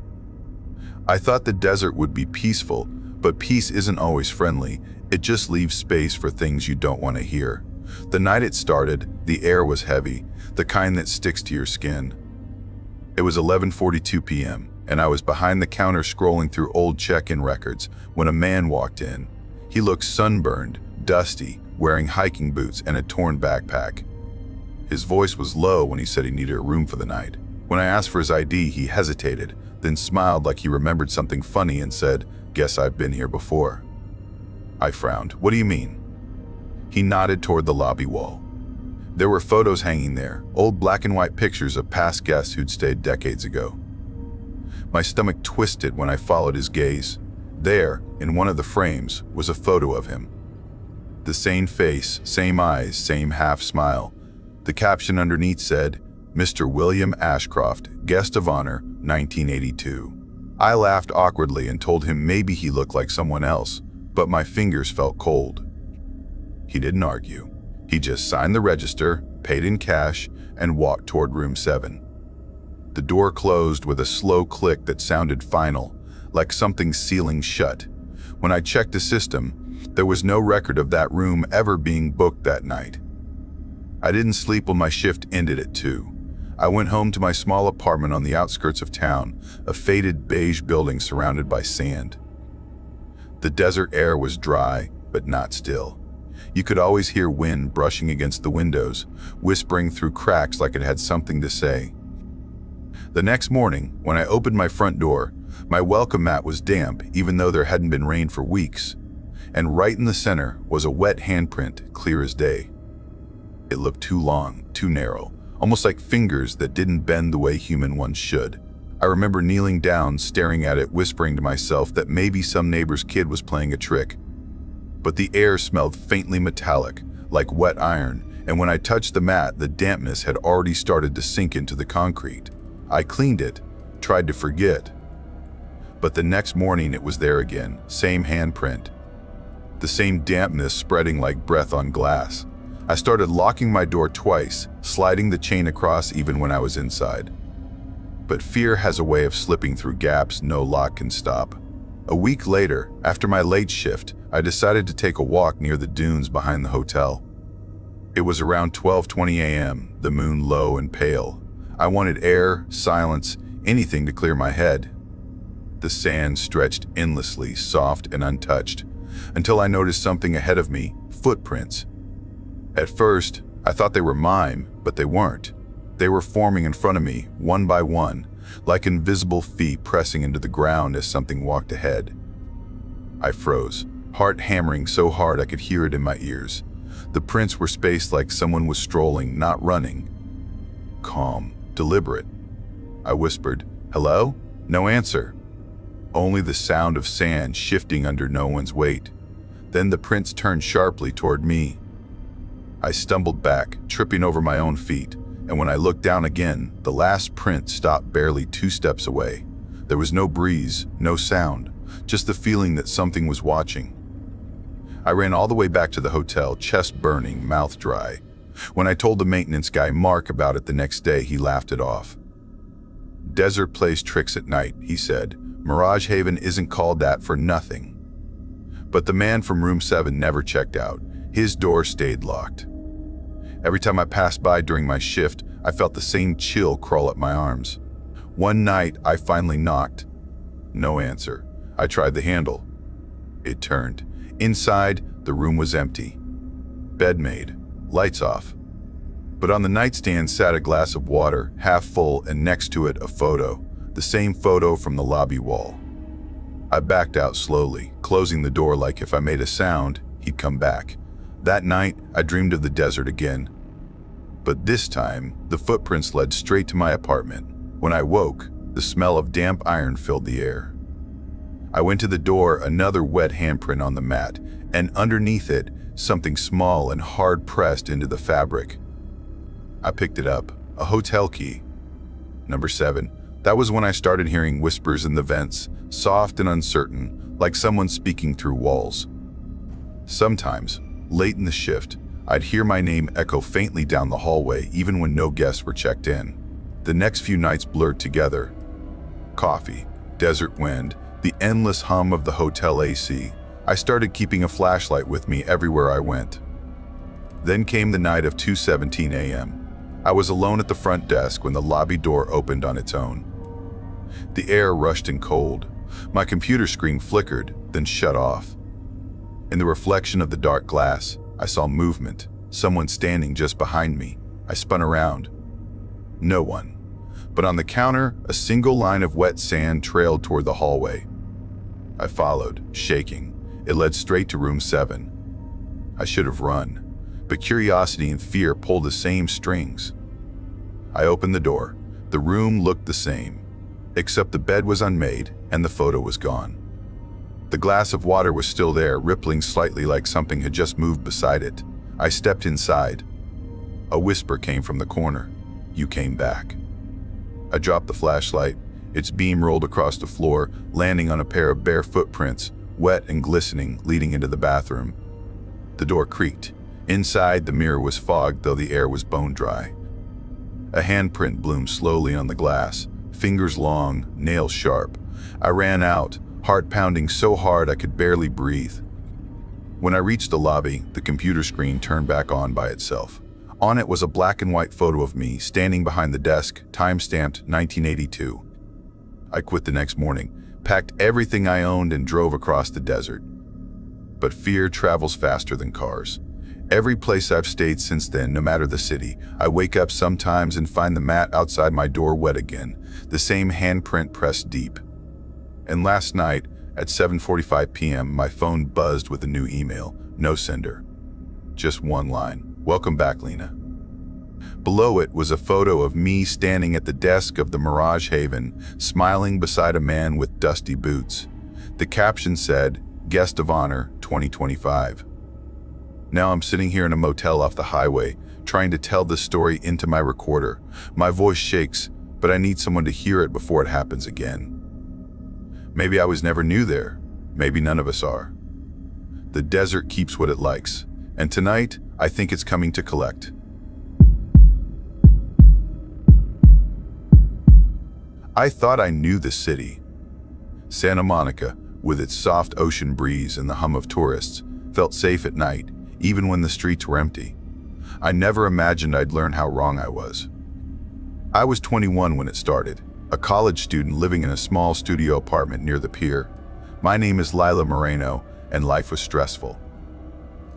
I thought the desert would be peaceful, but peace isn't always friendly. It just leaves space for things you don't want to hear. The night it started, the air was heavy, the kind that sticks to your skin. It was 11:42 p.m., and I was behind the counter scrolling through old check-in records when a man walked in. He looked sunburned, dusty, wearing hiking boots and a torn backpack. His voice was low when he said he needed a room for the night. When I asked for his ID, he hesitated, then smiled like he remembered something funny and said, "Guess I've been here before." I frowned. "What do you mean?" He nodded toward the lobby wall. There were photos hanging there, old black and white pictures of past guests who'd stayed decades ago. My stomach twisted when I followed his gaze. There, in one of the frames, was a photo of him. The same face, same eyes, same half smile. The caption underneath said, "Mr. William Ashcroft, guest of honor, 1982. I laughed awkwardly and told him maybe he looked like someone else, but my fingers felt cold. He didn't argue. He just signed the register, paid in cash, and walked toward room 7. The door closed with a slow click that sounded final, like something sealing shut. When I checked the system, there was no record of that room ever being booked that night. I didn't sleep when my shift ended at 2. I went home to my small apartment on the outskirts of town, a faded beige building surrounded by sand. The desert air was dry, but not still. You could always hear wind brushing against the windows, whispering through cracks like it had something to say. The next morning, when I opened my front door, my welcome mat was damp even though there hadn't been rain for weeks, and right in the center was a wet handprint, clear as day. It looked too long, too narrow, almost like fingers that didn't bend the way human ones should. I remember kneeling down, staring at it, whispering to myself that maybe some neighbor's kid was playing a trick. But the air smelled faintly metallic, like wet iron, and when I touched the mat, the dampness had already started to sink into the concrete. I cleaned it, tried to forget. But the next morning it was there again, same handprint. The same dampness spreading like breath on glass. I started locking my door twice, sliding the chain across even when I was inside. But fear has a way of slipping through gaps no lock can stop. A week later, after my late shift, I decided to take a walk near the dunes behind the hotel. It was around 12:20 a.m., the moon low and pale. I wanted air, silence, anything to clear my head. The sand stretched endlessly, soft and untouched, until I noticed something ahead of me, footprints. At first, I thought they were mine, but they weren't. They were forming in front of me, one by one, like invisible feet pressing into the ground as something walked ahead. I froze, heart hammering so hard I could hear it in my ears. The prints were spaced like someone was strolling, not running. Calm, deliberate. I whispered, "Hello?" No answer. Only the sound of sand shifting under no one's weight. Then the prints turned sharply toward me. I stumbled back, tripping over my own feet, and when I looked down again, the last print stopped barely 2 steps away. There was no breeze, no sound, just the feeling that something was watching. I ran all the way back to the hotel, chest burning, mouth dry. When I told the maintenance guy, Mark, about it the next day, he laughed it off. "Desert plays tricks at night," he said. "Mirage Haven isn't called that for nothing." But the man from room 7 never checked out. His door stayed locked. Every time I passed by during my shift, I felt the same chill crawl up my arms. One night, I finally knocked. No answer. I tried the handle. It turned. Inside, the room was empty. Bed made. Lights off. But on the nightstand sat a glass of water, half full, and next to it a photo. The same photo from the lobby wall. I backed out slowly, closing the door like if I made a sound, he'd come back. That night, I dreamed of the desert again. But this time, the footprints led straight to my apartment. When I woke, the smell of damp iron filled the air. I went to the door, another wet handprint on the mat, and underneath it, something small and hard pressed into the fabric. I picked it up, a hotel key. Number 7. That was when I started hearing whispers in the vents, soft and uncertain, like someone speaking through walls. Sometimes, late in the shift, I'd hear my name echo faintly down the hallway even when no guests were checked in. The next few nights blurred together. Coffee, desert wind, the endless hum of the hotel AC. I started keeping a flashlight with me everywhere I went. Then came the night of 2:17 a.m. I was alone at the front desk when the lobby door opened on its own. The air rushed and cold. My computer screen flickered, then shut off. In the reflection of the dark glass, I saw movement, someone standing just behind me. I spun around. No one. But on the counter, a single line of wet sand trailed toward the hallway. I followed, shaking. It led straight to room 7. I should have run, but curiosity and fear pulled the same strings. I opened the door. The room looked the same, except the bed was unmade and the photo was gone. The glass of water was still there, rippling slightly like something had just moved beside it. I stepped inside. A whisper came from the corner. "You came back." I dropped the flashlight. Its beam rolled across the floor, landing on a pair of bare footprints, wet and glistening, leading into the bathroom. The door creaked. Inside, the mirror was fogged, though the air was bone dry. A handprint bloomed slowly on the glass, fingers long, nails sharp. I ran out, heart pounding so hard I could barely breathe. When I reached the lobby, the computer screen turned back on by itself. On it was a black and white photo of me standing behind the desk, time-stamped 1982. I quit the next morning, packed everything I owned and drove across the desert. But fear travels faster than cars. Every place I've stayed since then, no matter the city, I wake up sometimes and find the mat outside my door wet again, the same handprint pressed deep. And last night, at 7:45 p.m., my phone buzzed with a new email. No sender. Just one line. Welcome back, Lena. Below it was a photo of me standing at the desk of the Mirage Haven, smiling beside a man with dusty boots. The caption said, Guest of Honor 2025. Now I'm sitting here in a motel off the highway, trying to tell this story into my recorder. My voice shakes, but I need someone to hear it before it happens again. Maybe I was never new there. Maybe none of us are. The desert keeps what it likes, and tonight, I think it's coming to collect. I thought I knew the city. Santa Monica, with its soft ocean breeze and the hum of tourists, felt safe at night, even when the streets were empty. I never imagined I'd learn how wrong I was. I was 21 when it started, a college student living in a small studio apartment near the pier. My name is Lila Moreno, and life was stressful.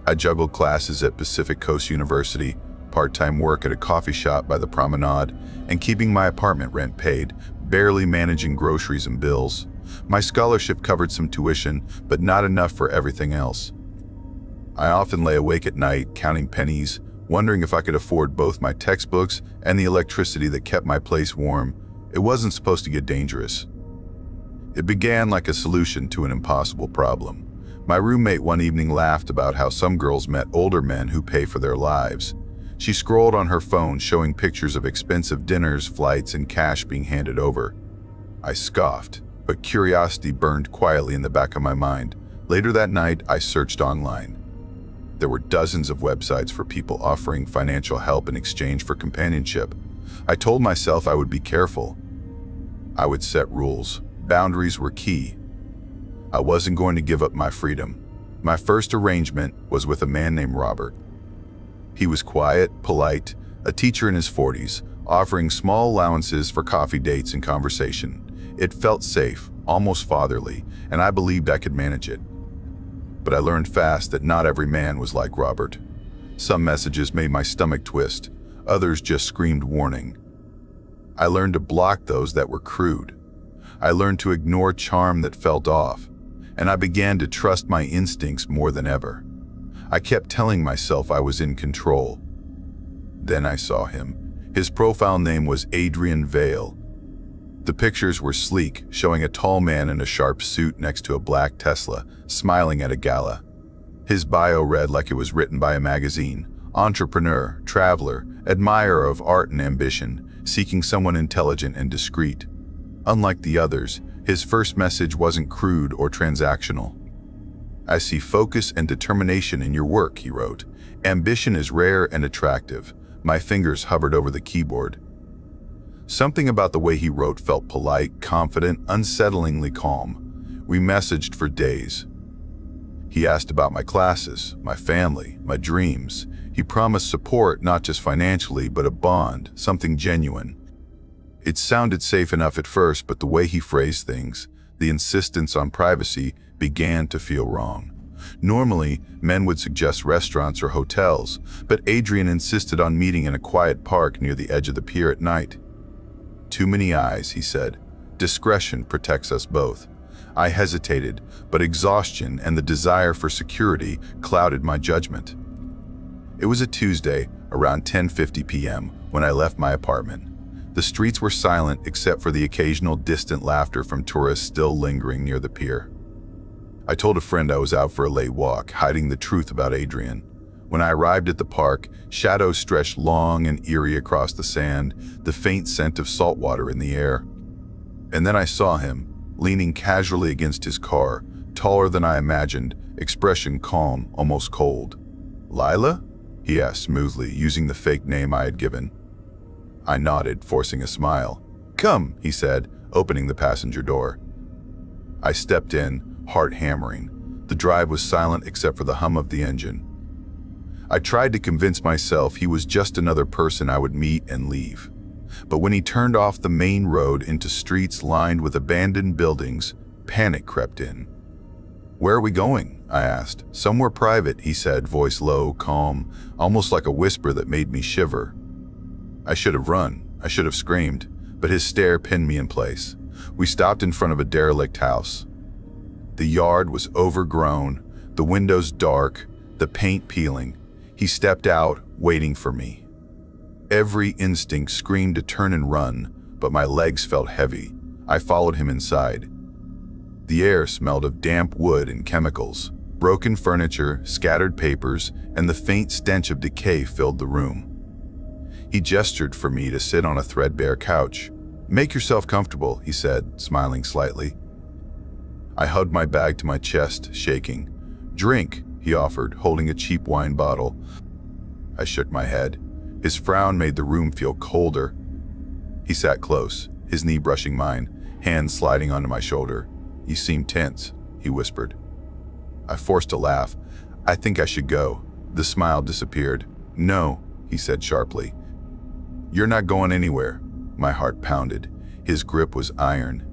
I juggled classes at Pacific Coast University, part-time work at a coffee shop by the promenade, and keeping my apartment rent paid, barely managing groceries and bills. My scholarship covered some tuition, but not enough for everything else. I often lay awake at night, counting pennies, wondering if I could afford both my textbooks and the electricity that kept my place warm. It wasn't supposed to get dangerous. It began like a solution to an impossible problem. My roommate one evening laughed about how some girls met older men who pay for their lives. She scrolled on her phone, showing pictures of expensive dinners, flights, and cash being handed over. I scoffed, but curiosity burned quietly in the back of my mind. Later that night, I searched online. There were dozens of websites for people offering financial help in exchange for companionship. I told myself I would be careful. I would set rules. Boundaries were key. I wasn't going to give up my freedom. My first arrangement was with a man named Robert. He was quiet, polite, a teacher in his 40s, offering small allowances for coffee dates and conversation. It felt safe, almost fatherly, and I believed I could manage it. But I learned fast that not every man was like Robert. Some messages made my stomach twist, others just screamed warning. I learned to block those that were crude. I learned to ignore charm that felt off, and I began to trust my instincts more than ever. I kept telling myself I was in control. Then I saw him. His profile name was Adrian Vale. The pictures were sleek, showing a tall man in a sharp suit next to a black Tesla, smiling at a gala. His bio read like it was written by a magazine: entrepreneur, traveler, admirer of art and ambition, seeking someone intelligent and discreet. Unlike the others, his first message wasn't crude or transactional. I see focus and determination in your work, he wrote. Ambition is rare and attractive. My fingers hovered over the keyboard. Something about the way he wrote felt polite, confident, unsettlingly calm. We messaged for days. He asked about my classes, my family, my dreams. He promised support, not just financially, but a bond, something genuine. It sounded safe enough at first, but the way he phrased things, the insistence on privacy, began to feel wrong. Normally, men would suggest restaurants or hotels, but Adrian insisted on meeting in a quiet park near the edge of the pier at night. Too many eyes, he said. Discretion protects us both. I hesitated, but exhaustion and the desire for security clouded my judgment. It was a Tuesday, around 10:50 p.m., when I left my apartment. The streets were silent except for the occasional distant laughter from tourists still lingering near the pier. I told a friend I was out for a late walk, hiding the truth about Adrian. When I arrived at the park, shadows stretched long and eerie across the sand, the faint scent of salt water in the air. And then I saw him, leaning casually against his car, taller than I imagined, expression calm, almost cold. "Lila?" he asked smoothly, using the fake name I had given. I nodded, forcing a smile. "Come," he said, opening the passenger door. I stepped in, heart hammering. The drive was silent except for the hum of the engine. I tried to convince myself he was just another person I would meet and leave. But when he turned off the main road into streets lined with abandoned buildings, panic crept in. "Where are we going?" I asked. "Somewhere private," he said, voice low, calm, almost like a whisper that made me shiver. I should have run. I should have screamed, but his stare pinned me in place. We stopped in front of a derelict house. The yard was overgrown, the windows dark, the paint peeling. He stepped out, waiting for me. Every instinct screamed to turn and run, but my legs felt heavy. I followed him inside. The air smelled of damp wood and chemicals. Broken furniture, scattered papers, and the faint stench of decay filled the room. He gestured for me to sit on a threadbare couch. "Make yourself comfortable," he said, smiling slightly. I hugged my bag to my chest, shaking. "Drink," he offered, holding a cheap wine bottle. I shook my head. His frown made the room feel colder. He sat close, his knee brushing mine, hand sliding onto my shoulder. "You seem tense," he whispered. I forced a laugh. "I think I should go." The smile disappeared. "No," he said sharply. "You're not going anywhere." My heart pounded. His grip was iron.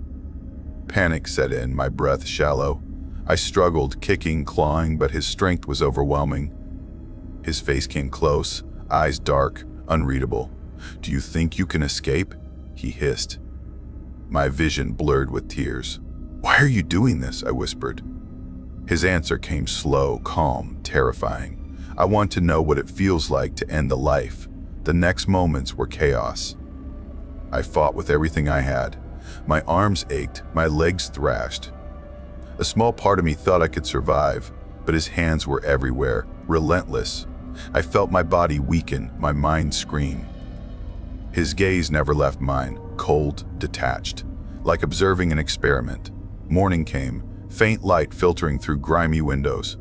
Panic set in, my breath shallow. I struggled, kicking, clawing, but his strength was overwhelming. His face came close, eyes dark, unreadable. "Do you think you can escape?" he hissed. My vision blurred with tears. "Why are you doing this?" I whispered. His answer came slow, calm, terrifying. "I want to know what it feels like to end a life." The next moments were chaos. I fought with everything I had. My arms ached, my legs thrashed. A small part of me thought I could survive, but his hands were everywhere, relentless. I felt my body weaken, my mind scream. His gaze never left mine, cold, detached, like observing an experiment. Morning came, faint light filtering through grimy windows.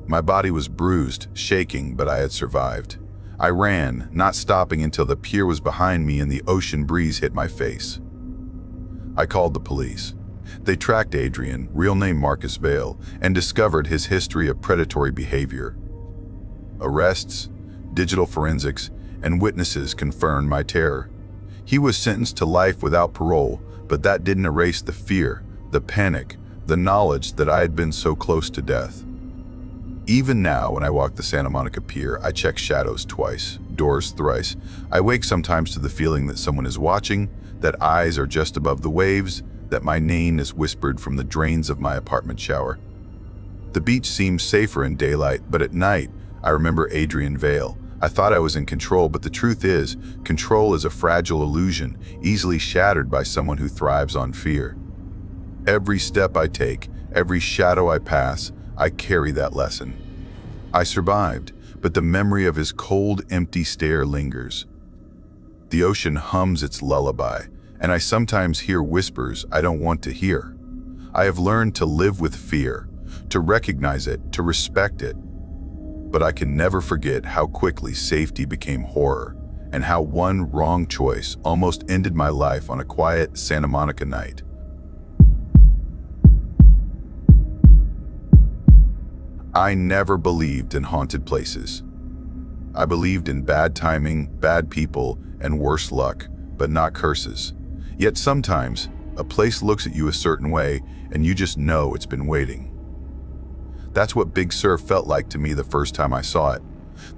My body was bruised, shaking, but I had survived. I ran, not stopping until the pier was behind me and the ocean breeze hit my face. I called the police. They tracked Adrian, real name Marcus Vale, and discovered his history of predatory behavior. Arrests, digital forensics, and witnesses confirmed my terror. He was sentenced to life without parole, but that didn't erase the fear, the panic, the knowledge that I had been so close to death. Even now, when I walk the Santa Monica Pier, I check shadows twice, doors thrice. I wake sometimes to the feeling that someone is watching, that eyes are just above the waves, that my name is whispered from the drains of my apartment shower. The beach seems safer in daylight, but at night, I remember Adrian Vale. I thought I was in control, but the truth is, control is a fragile illusion, easily shattered by someone who thrives on fear. Every step I take, every shadow I pass, I carry that lesson. I survived, but the memory of his cold, empty stare lingers. The ocean hums its lullaby, and I sometimes hear whispers I don't want to hear. I have learned to live with fear, to recognize it, to respect it. But I can never forget how quickly safety became horror, and how one wrong choice almost ended my life on a quiet Santa Monica night. I never believed in haunted places. I believed in bad timing, bad people, and worse luck, but not curses. Yet sometimes, a place looks at you a certain way, and you just know it's been waiting. That's what Big Sur felt like to me the first time I saw it.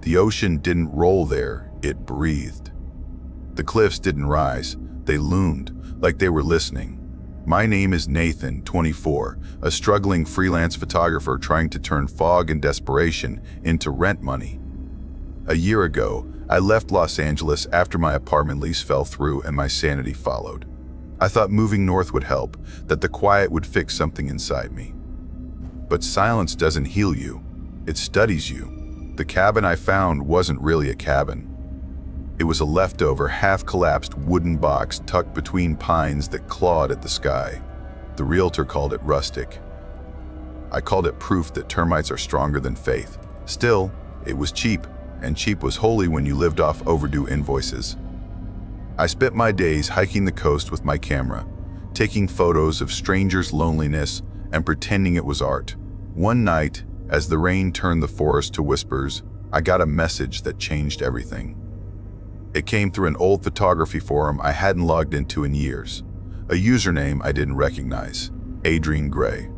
The ocean didn't roll there, it breathed. The cliffs didn't rise, they loomed, like they were listening. My name is Nathan, 24, a struggling freelance photographer trying to turn fog and desperation into rent money. A year ago, I left Los Angeles after my apartment lease fell through and my sanity followed. I thought moving north would help, that the quiet would fix something inside me. But silence doesn't heal you, it studies you. The cabin I found wasn't really a cabin. It was a leftover, half-collapsed wooden box tucked between pines that clawed at the sky. The realtor called it rustic. I called it proof that termites are stronger than faith. Still, it was cheap, and cheap was holy when you lived off overdue invoices. I spent my days hiking the coast with my camera, taking photos of strangers' loneliness and pretending it was art. One night, as the rain turned the forest to whispers, I got a message that changed everything. It came through an old photography forum I hadn't logged into in years. A username I didn't recognize, Adrian Gray.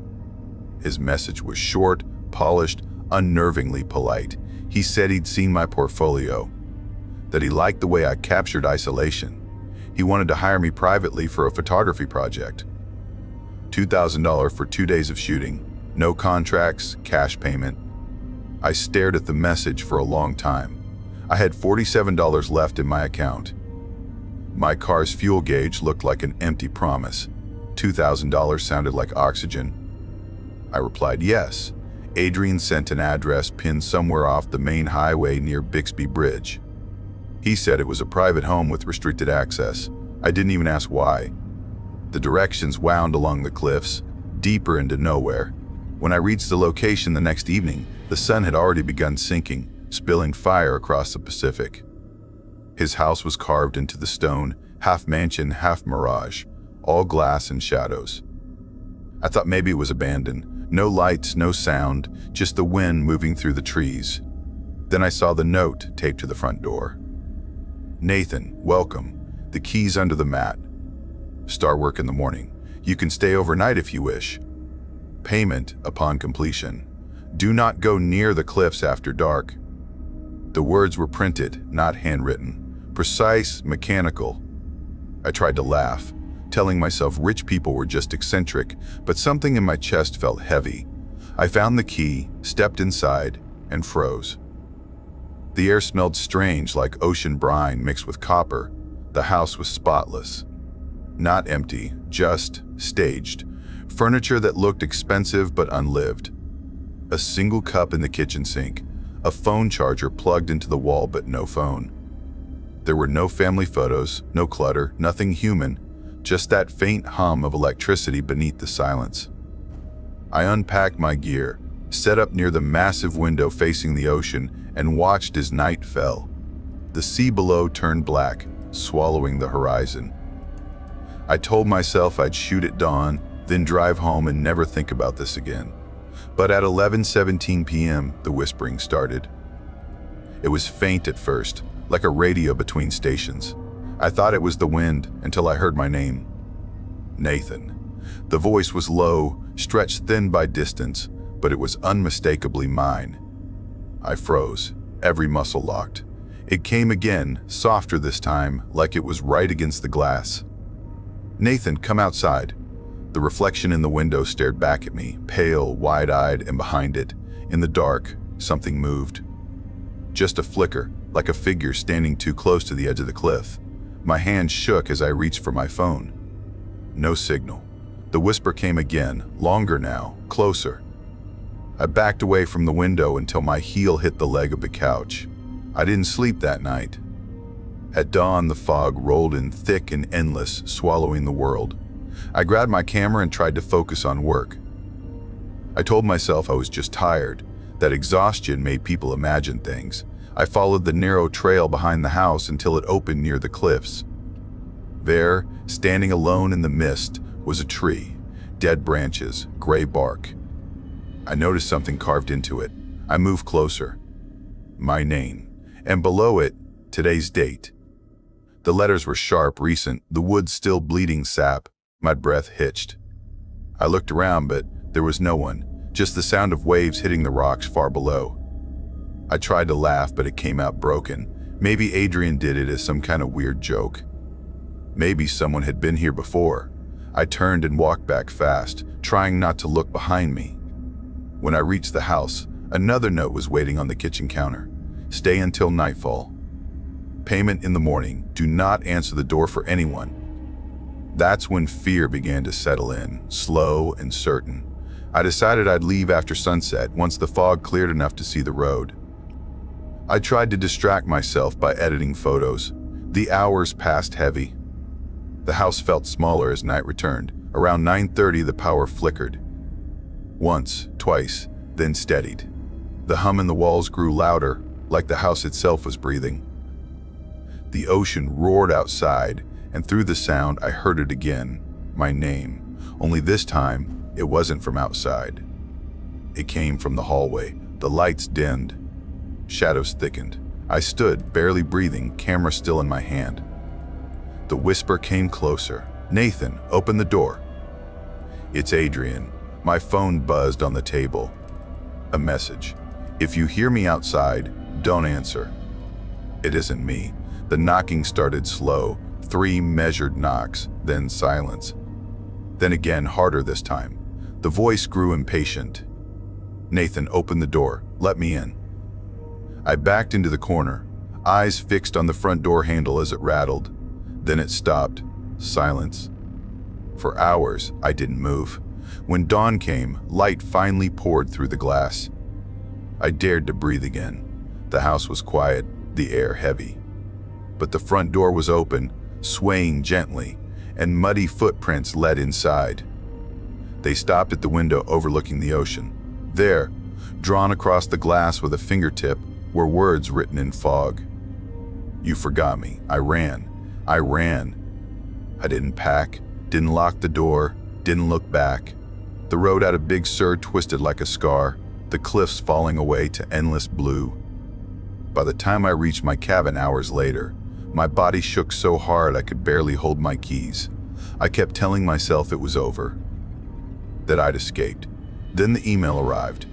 His message was short, polished, unnervingly polite. He said he'd seen my portfolio, that he liked the way I captured isolation. He wanted to hire me privately for a photography project. $2,000 for 2 days of shooting, no contracts, cash payment. I stared at the message for a long time. I had $47 left in my account. My car's fuel gauge looked like an empty promise. $2,000 sounded like oxygen. I replied yes. Adrian sent an address pinned somewhere off the main highway near Bixby Bridge. He said it was a private home with restricted access. I didn't even ask why. The directions wound along the cliffs, deeper into nowhere. When I reached the location the next evening, the sun had already begun sinking, spilling fire across the Pacific. His house was carved into the stone, half mansion, half mirage, all glass and shadows. I thought maybe it was abandoned. No lights, no sound, just the wind moving through the trees. Then I saw the note taped to the front door. Nathan, welcome. The keys under the mat. Start work in the morning. You can stay overnight if you wish. Payment upon completion. Do not go near the cliffs after dark. The words were printed, not handwritten. Precise, mechanical. I tried to laugh, telling myself rich people were just eccentric, but something in my chest felt heavy. I found the key, stepped inside, and froze. The air smelled strange, like ocean brine mixed with copper. The house was spotless. Not empty, just staged. Furniture that looked expensive but unlived. A single cup in the kitchen sink. A phone charger plugged into the wall but no phone. There were no family photos, no clutter, nothing human, just that faint hum of electricity beneath the silence. I unpacked my gear, set up near the massive window facing the ocean, and watched as night fell. The sea below turned black, swallowing the horizon. I told myself I'd shoot at dawn, then drive home and never think about this again. But at 11:17 p.m., the whispering started. It was faint at first, like a radio between stations. I thought it was the wind until I heard my name. Nathan. The voice was low, stretched thin by distance, but it was unmistakably mine. I froze, every muscle locked. It came again, softer this time, like it was right against the glass. Nathan, come outside. The reflection in the window stared back at me, pale, wide-eyed, and behind it, in the dark, something moved. Just a flicker, like a figure standing too close to the edge of the cliff. My hand shook as I reached for my phone. No signal. The whisper came again, longer now, closer. I backed away from the window until my heel hit the leg of the couch. I didn't sleep that night. At dawn, the fog rolled in thick and endless, swallowing the world. I grabbed my camera and tried to focus on work. I told myself I was just tired, that exhaustion made people imagine things. I followed the narrow trail behind the house until it opened near the cliffs. There, standing alone in the mist, was a tree, dead branches, gray bark. I noticed something carved into it. I moved closer. My name, and below it, today's date. The letters were sharp, recent, the wood still bleeding sap. My breath hitched. I looked around, but there was no one, just the sound of waves hitting the rocks far below. I tried to laugh, but it came out broken. Maybe Adrian did it as some kind of weird joke. Maybe someone had been here before. I turned and walked back fast, trying not to look behind me. When I reached the house, another note was waiting on the kitchen counter. Stay until nightfall. Payment in the morning. Do not answer the door for anyone. That's when fear began to settle in, slow and certain. I decided I'd leave after sunset, once the fog cleared enough to see the road. I tried to distract myself by editing photos. The hours passed heavy. The house felt smaller as night returned. Around 9:30, the power flickered. Once, twice, then steadied. The hum in the walls grew louder, like the house itself was breathing. The ocean roared outside, and through the sound I heard it again, my name. Only this time, it wasn't from outside. It came from the hallway. The lights dimmed. Shadows thickened. I stood, barely breathing, camera still in my hand. The whisper came closer. Nathan, open the door. It's Adrian. My phone buzzed on the table. A message. If you hear me outside, don't answer. It isn't me. The knocking started slow, 3 measured knocks, then silence. Then again, harder this time. The voice grew impatient. Nathan, open the door. Let me in. I backed into the corner, eyes fixed on the front door handle as it rattled. Then it stopped. Silence. For hours, I didn't move. When dawn came, light finally poured through the glass. I dared to breathe again. The house was quiet, the air heavy. But the front door was open, swaying gently, and muddy footprints led inside. They stopped at the window overlooking the ocean. There, drawn across the glass with a fingertip, were words written in fog. You forgot me. I ran. I didn't pack, didn't lock the door, didn't look back. The road had a Big Sur twisted like a scar, the cliffs falling away to endless blue. By the time I reached my cabin hours later, my body shook so hard I could barely hold my keys. I kept telling myself it was over, that I'd escaped. Then the email arrived.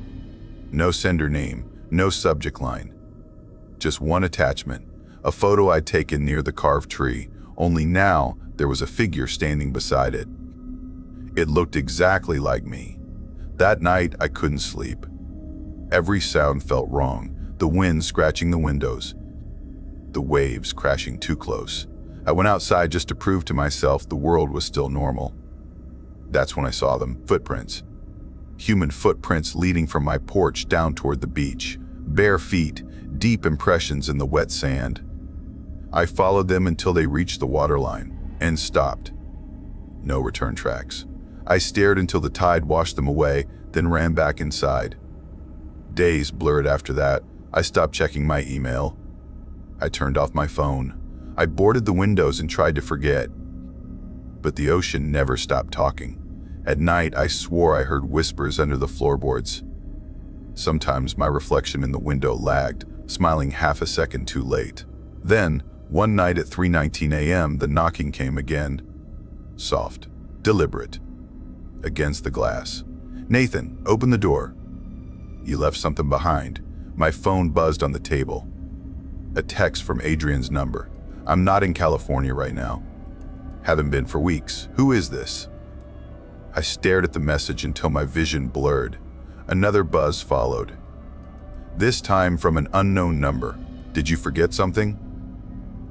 No sender name, no subject line. Just one attachment, a photo I'd taken near the carved tree, only now there was a figure standing beside it. It looked exactly like me. That night I couldn't sleep. Every sound felt wrong, the wind scratching the windows, the waves crashing too close. I went outside just to prove to myself the world was still normal. That's when I saw them, footprints. Human footprints leading from my porch down toward the beach. Bare feet, deep impressions in the wet sand. I followed them until they reached the waterline and stopped. No return tracks. I stared until the tide washed them away, then ran back inside. Days blurred after that. I stopped checking my email. I turned off my phone. I boarded the windows and tried to forget. But the ocean never stopped talking. At night, I swore I heard whispers under the floorboards. Sometimes my reflection in the window lagged, smiling half a second too late. Then, one night at 3:19 a.m., the knocking came again. Soft, deliberate, against the glass. Nathan, open the door. You left something behind. My phone buzzed on the table. A text from Adrian's number. I'm not in California right now. Haven't been for weeks. Who is this? I stared at the message until my vision blurred. Another buzz followed. This time from an unknown number. Did you forget something?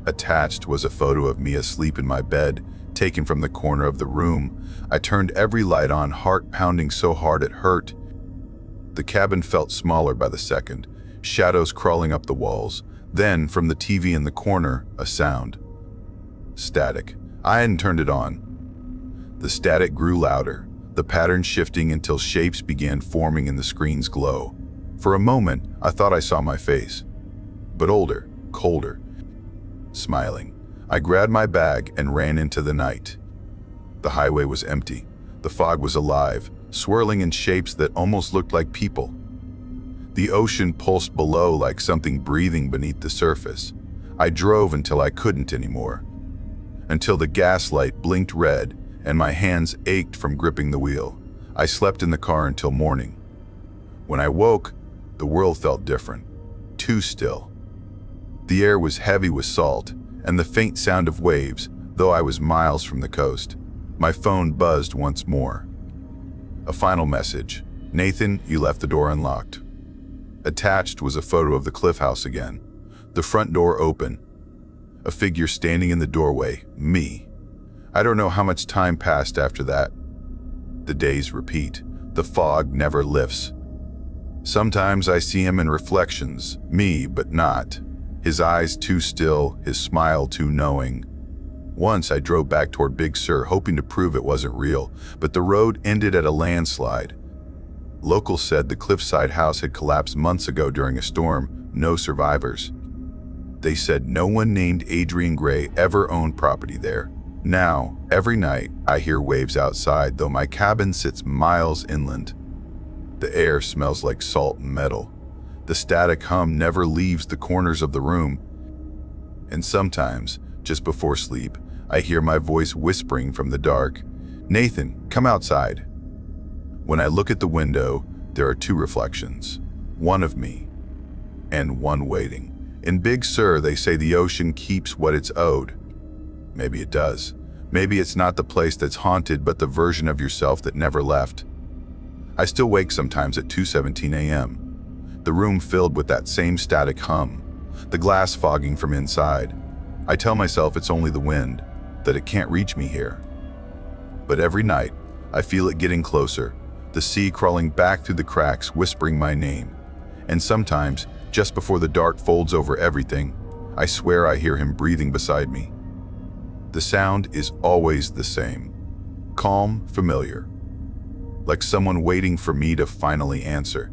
Attached was a photo of me asleep in my bed, taken from the corner of the room. I turned every light on, heart pounding so hard it hurt. The cabin felt smaller by the second, shadows crawling up the walls. Then, from the TV in the corner, a sound. Static. I hadn't turned it on. The static grew louder, the pattern shifting until shapes began forming in the screen's glow. For a moment, I thought I saw my face. But older, colder, smiling. I grabbed my bag and ran into the night. The highway was empty. The fog was alive, swirling in shapes that almost looked like people. The ocean pulsed below like something breathing beneath the surface. I drove until I couldn't anymore. Until the gaslight blinked red and my hands ached from gripping the wheel. I slept in the car until morning. When I woke, the world felt different. Too still. The air was heavy with salt and the faint sound of waves, though I was miles from the coast. My phone buzzed once more. A final message. Nathan, you left the door unlocked. Attached was a photo of the cliff house again. The front door open. A figure standing in the doorway. Me. I don't know how much time passed after that. The days repeat. The fog never lifts. Sometimes I see him in reflections. Me, but not. His eyes too still, his smile too knowing. Once I drove back toward Big Sur, hoping to prove it wasn't real, but the road ended at a landslide. Locals said the cliffside house had collapsed months ago during a storm. No survivors. They said no one named Adrian Gray ever owned property there. Now, every night, I hear waves outside, though my cabin sits miles inland. The air smells like salt and metal. The static hum never leaves the corners of the room. And sometimes, just before sleep, I hear my voice whispering from the dark, Nathan, come outside. When I look at the window, there are two reflections, one of me and one waiting. In Big Sur, they say the ocean keeps what it's owed. Maybe it does. Maybe it's not the place that's haunted, but the version of yourself that never left. I still wake sometimes at 2:17 a.m. The room filled with that same static hum, the glass fogging from inside. I tell myself it's only the wind, that it can't reach me here. But every night, I feel it getting closer, the sea crawling back through the cracks, whispering my name. And sometimes, just before the dark folds over everything, I swear I hear him breathing beside me. The sound is always the same, calm, familiar, like someone waiting for me to finally answer.